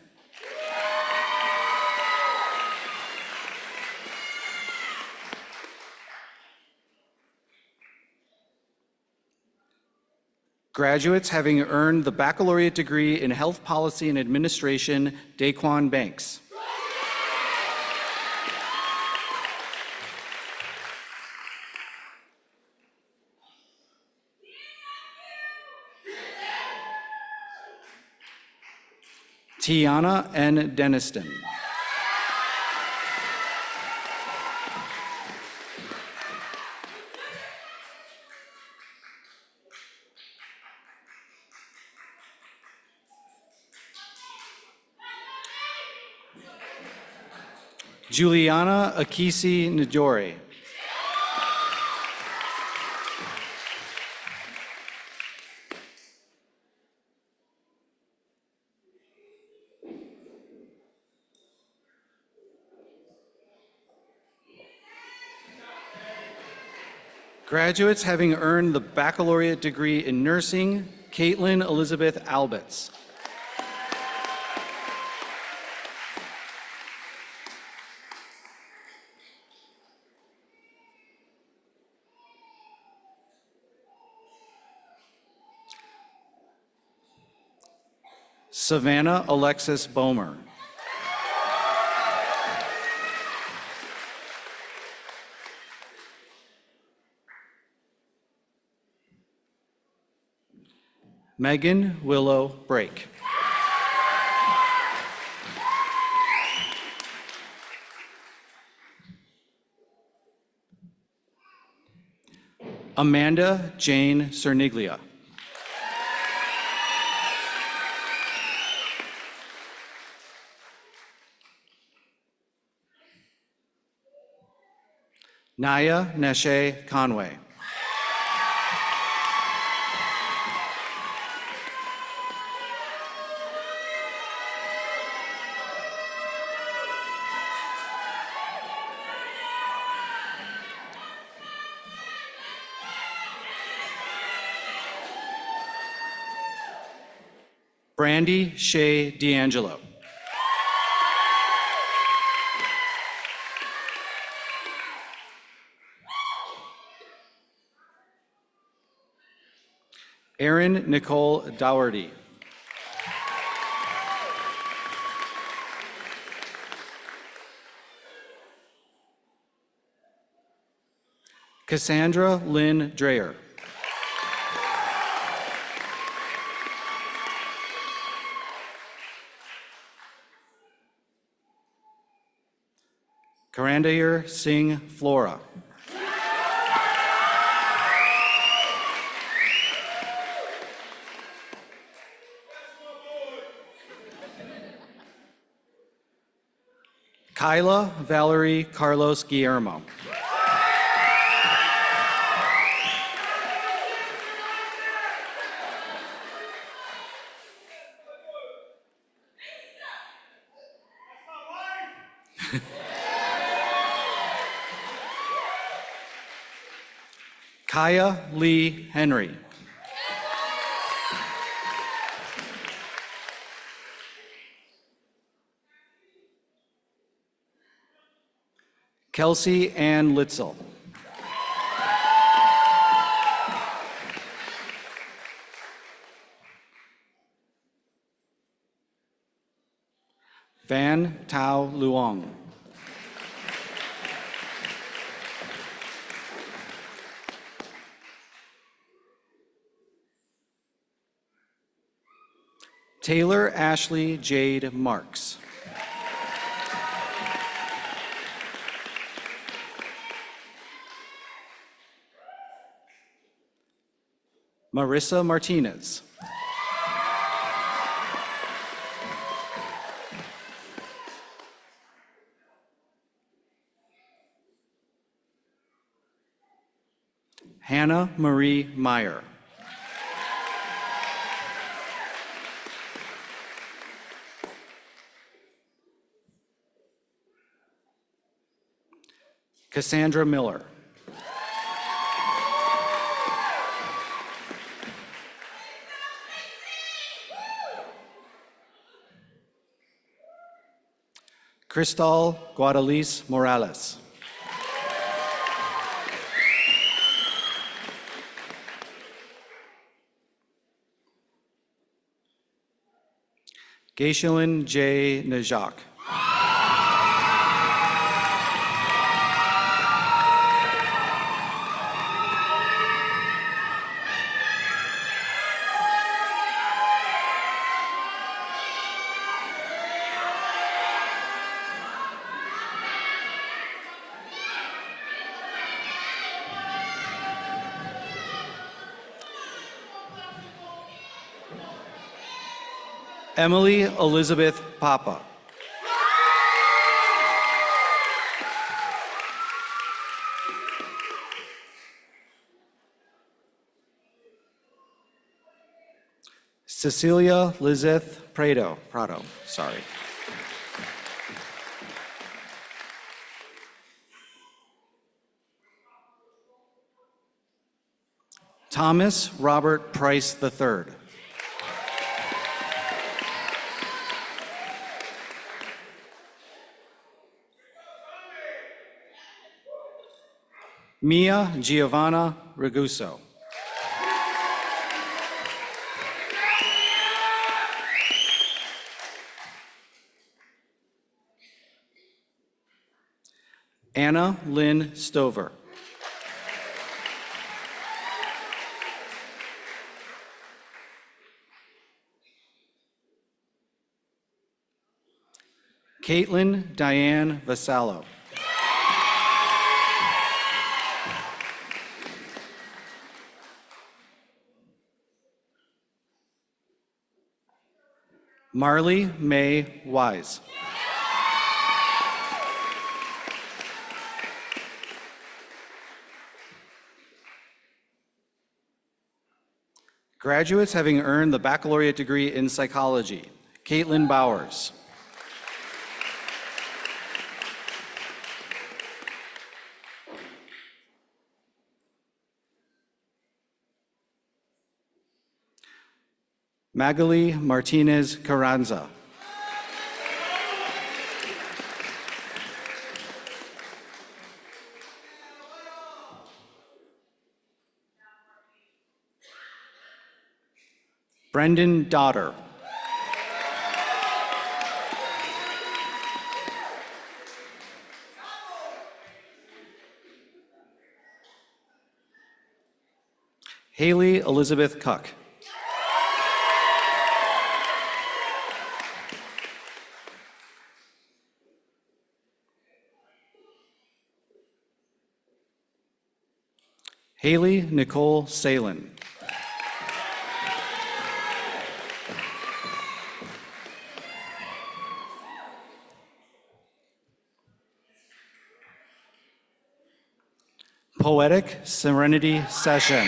Graduates having earned the baccalaureate degree in health policy and administration, Daquan Banks. Tiana N. Deniston. Juliana Akisi Njore. Graduates having earned the baccalaureate degree in nursing, Caitlin Elizabeth Albitz. Savannah Alexis Bomer. Megan Willow Brake. Amanda Jane Cerniglia. Naya Neshe Conway. Brandy Shea D'Angelo. Erin Nicole Dougherty. Cassandra Lynn Dreyer. Karandair Singh Flora. Kyla Valerie Carlos Guillermo. Kaya Lee Henry. Kelsey Ann Litzel. Van Tao Luong. Taylor Ashley Jade Marks. Marissa Martinez. Hannah Marie Meyer. Cassandra Miller. Cristal Guadalice Morales. Gaishelin J. Najak. Emily Elizabeth Papa. Cecilia Lizeth Prado, sorry. Thomas Robert Price III. Mia Giovanna Raguso. Anna Lynn Stover. Caitlin Diane Vasallo. Marley May Wise. Graduates having earned the baccalaureate degree in psychology, Caitlin Bowers. Magali Martinez Carranza. Brendan Dodder. Haley Elizabeth Cuck. Haley Nicole Salin. Poetic Serenity Session.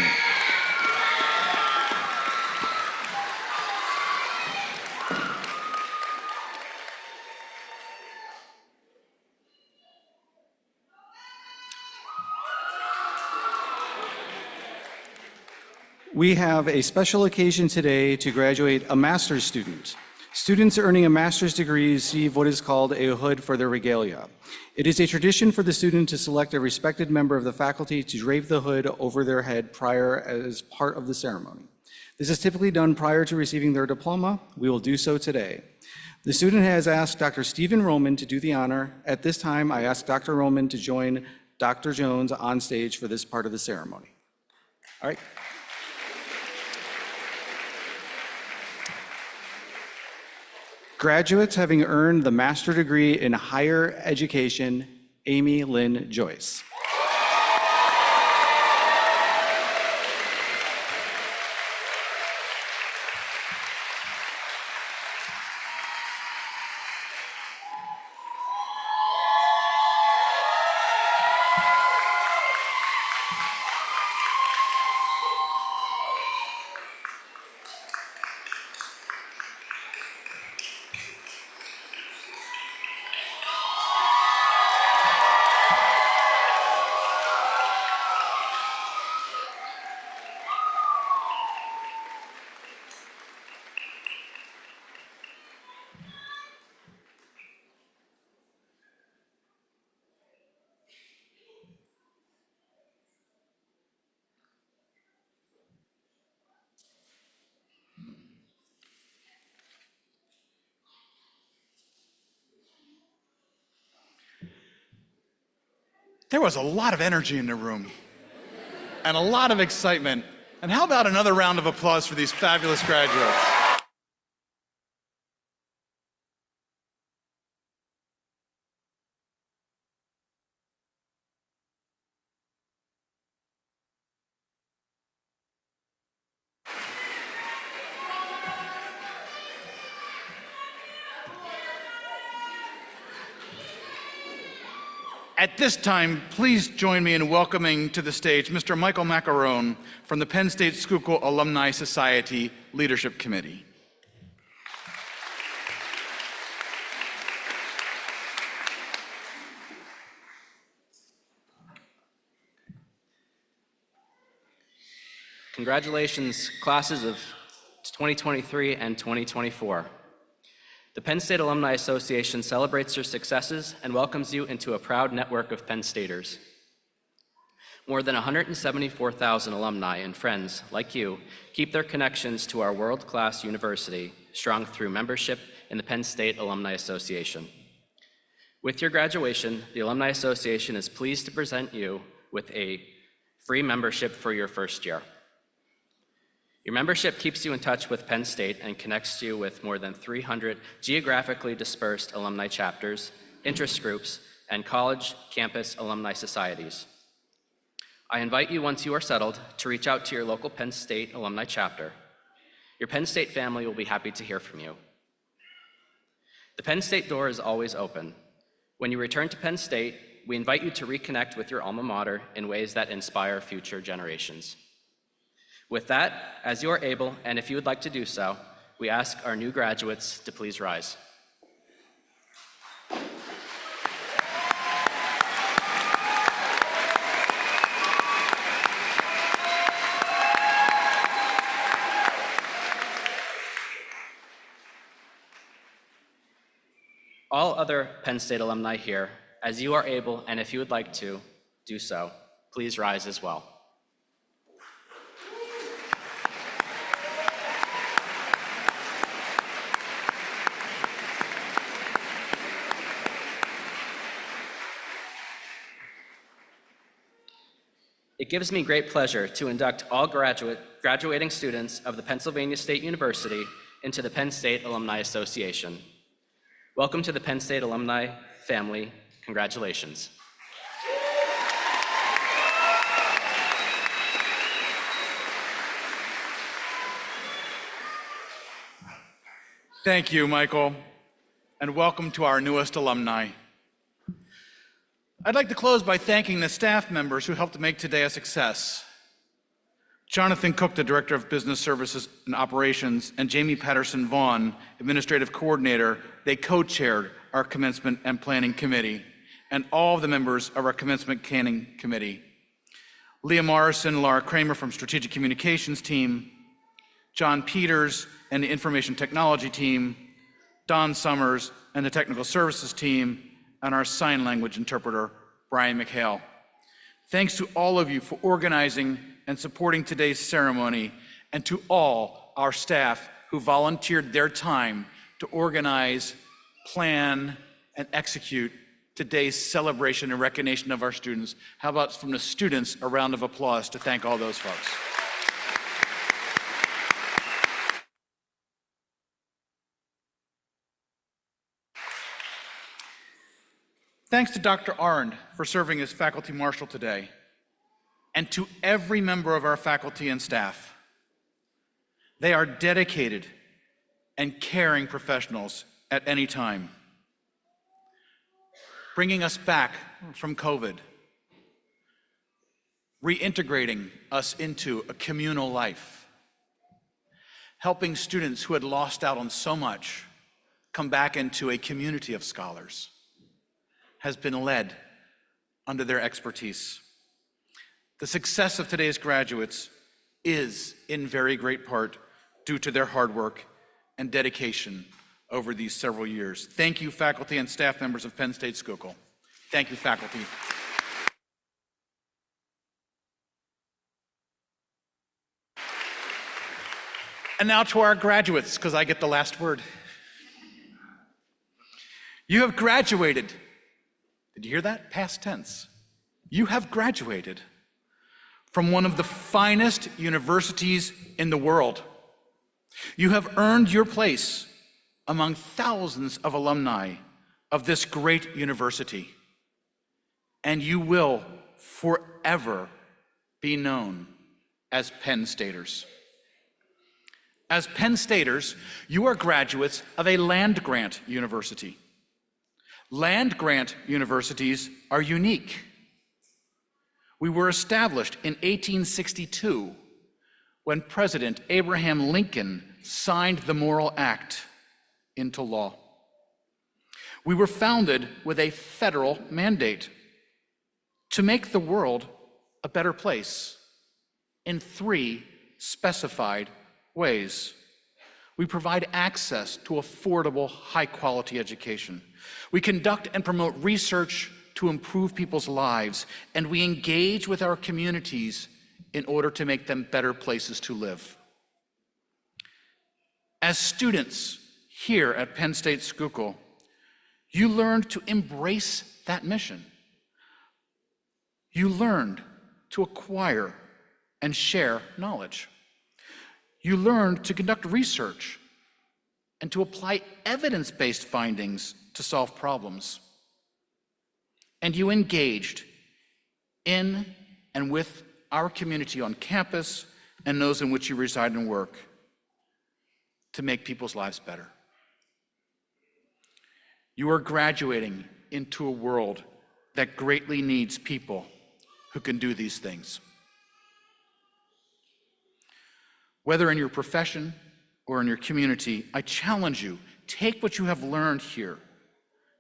We have a special occasion today to graduate a master's student. Students earning a master's degree receive what is called a hood for their regalia. It is a tradition for the student to select a respected member of the faculty to drape the hood over their head prior as part of the ceremony. This is typically done prior to receiving their diploma. We will do so today. The student has asked Dr. Stephen Roman to do the honor. At this time, I ask Dr. Roman to join Dr. Jones on stage for this part of the ceremony. All right. Graduates having earned the master's degree in higher education, Amy Lynn Joyce. There was a lot of energy in the room and a lot of excitement. And how about another round of applause for these fabulous graduates? At this time, please join me in welcoming to the stage Mr. Michael Maccarone from the Penn State Schuylkill Alumni Society Leadership Committee. Congratulations, classes of 2023 and 2024. The Penn State Alumni Association celebrates your successes and welcomes you into a proud network of Penn Staters. More than 174,000 alumni and friends like you keep their connections to our world-class university strong through membership in the Penn State Alumni Association. With your graduation, the Alumni Association is pleased to present you with a free membership for your first year. Your membership keeps you in touch with Penn State and connects you with more than 300 geographically dispersed alumni chapters, interest groups, and college campus alumni societies. I invite you, once you are settled, to reach out to your local Penn State alumni chapter. Your Penn State family will be happy to hear from you. The Penn State door is always open. When you return to Penn State, we invite you to reconnect with your alma mater in ways that inspire future generations. With that, as you are able, and if you would like to do so, we ask our new graduates to please rise. All other Penn State alumni here, as you are able, and if you would like to do so, please rise as well. It gives me great pleasure to induct all graduating students of the Pennsylvania State University into the Penn State Alumni Association. Welcome to the Penn State alumni family. Congratulations. Thank you, Michael, and welcome to our newest alumni. I'd like to close by thanking the staff members who helped to make today a success. Jonathan Cook, the Director of Business Services and Operations, and Jamie Patterson Vaughn, Administrative Coordinator, they co-chaired our Commencement and Planning Committee, and all of the members of our Commencement Planning Committee. Leah Morrison and Laura Kramer from Strategic Communications Team, John Peters and the Information Technology Team, Don Summers and the Technical Services Team, and our sign language interpreter, Brian McHugh. Thanks to all of you for organizing and supporting today's ceremony, and to all our staff who volunteered their time to organize, plan, and execute today's celebration and recognition of our students. How about from the students, a round of applause to thank all those folks. Thanks to Dr. Arndt for serving as faculty marshal today, and to every member of our faculty and staff. They are dedicated and caring professionals at any time, bringing us back from COVID, reintegrating us into a communal life, helping students who had lost out on so much come back into a community of scholars, has been led under their expertise. The success of today's graduates is in very great part due to their hard work and dedication over these several years. Thank you, faculty and staff members of Penn State Schuylkill. Thank you, faculty. And now to our graduates, because I get the last word. You have graduated. Did you hear that? Past tense. You have graduated from one of the finest universities in the world. You have earned your place among thousands of alumni of this great university, and you will forever be known as Penn Staters. As Penn Staters, you are graduates of a land-grant university. Land-grant universities are unique. We were established in 1862 when President Abraham Lincoln signed the Morrill Act into law. We were founded with a federal mandate to make the world a better place in 3 specified ways. We provide access to affordable, high-quality education. We conduct and promote research to improve people's lives, and we engage with our communities in order to make them better places to live. As students here at Penn State Schuylkill, you learned to embrace that mission. You learned to acquire and share knowledge. You learned to conduct research and to apply evidence-based findings to solve problems. And you engaged in and with our community on campus and those in which you reside and work to make people's lives better. You are graduating into a world that greatly needs people who can do these things. Whether in your profession or in your community, I challenge you, take what you have learned here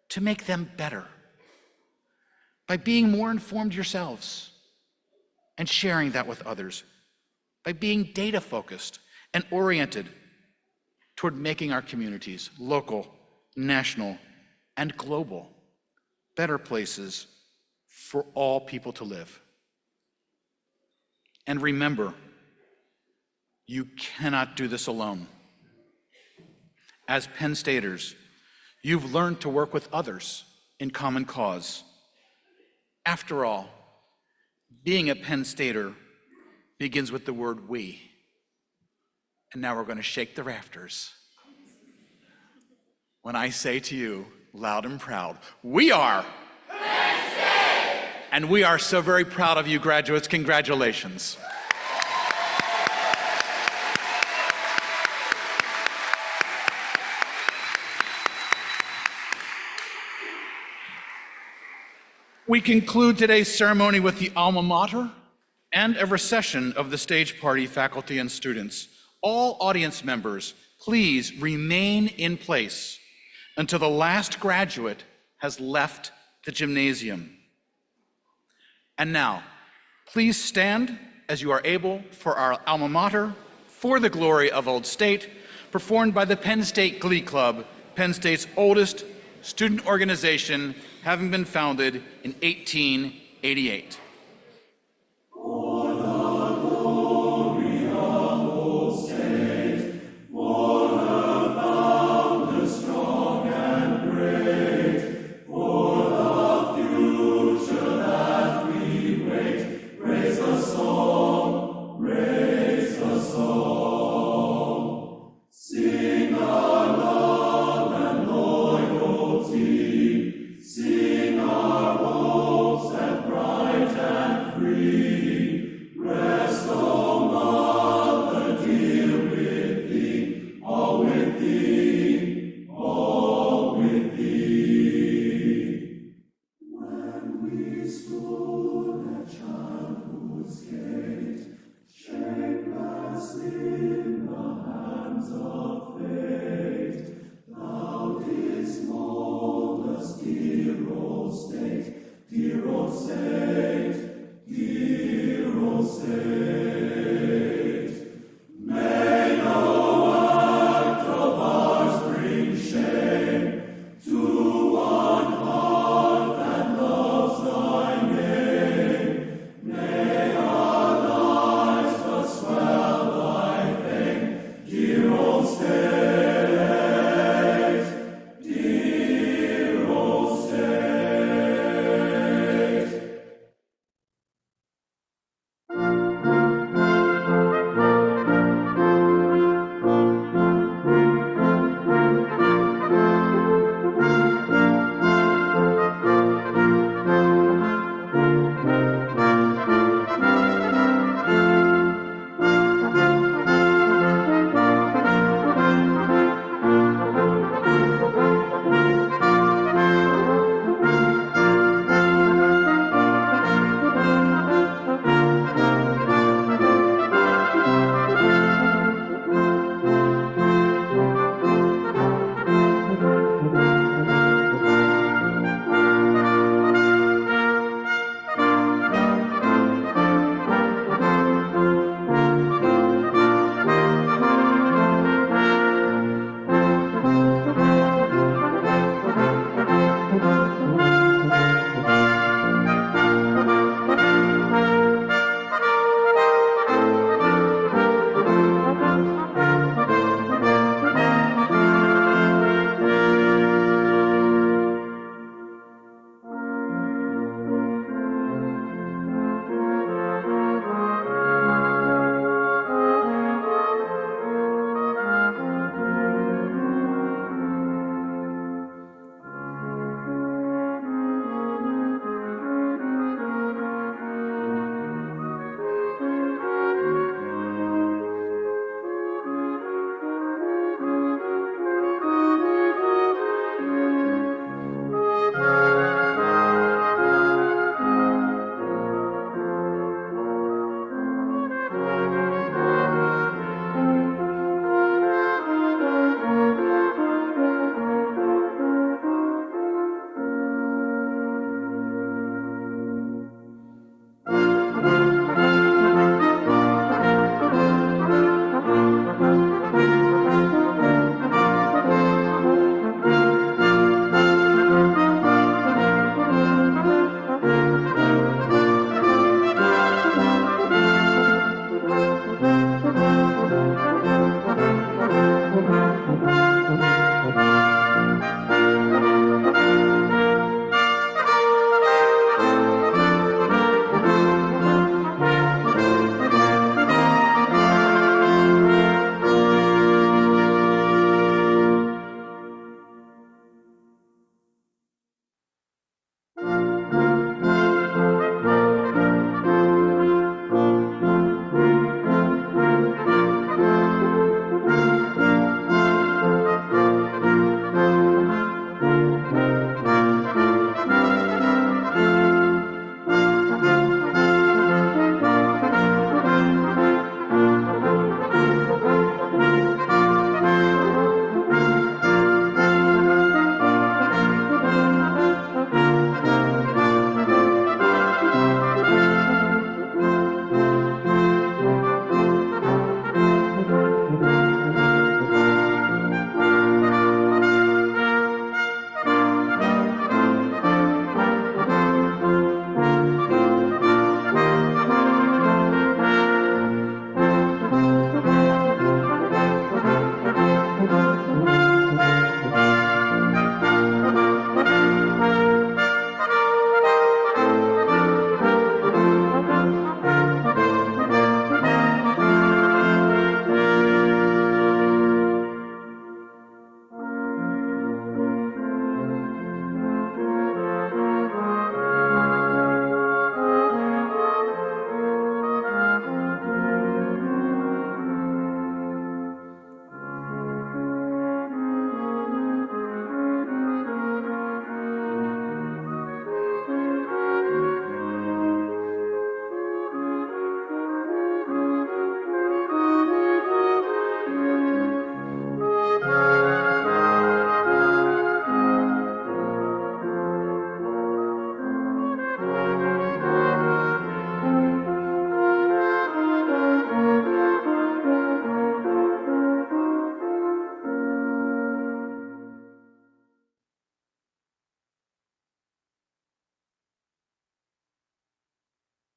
to make them better by being more informed yourselves and sharing that with others, by being data-focused and oriented toward making our communities local, national, and global better places for all people to live. And remember, you cannot do this alone. As Penn Staters, you've learned to work with others in common cause. After all, being a Penn Stater begins with the word we. And now we're going to shake the rafters when I say to you, loud and proud, we are Penn State! And we are so very proud of you, graduates. Congratulations. We conclude today's ceremony with the Alma Mater and a recession of the stage party faculty and students. All audience members, please remain in place until the last graduate has left the gymnasium. And now, please stand as you are able for our Alma Mater, For the Glory of Old State, performed by the Penn State Glee Club, Penn State's oldest student organization, having been founded in 1888. Dear old state, dear old state.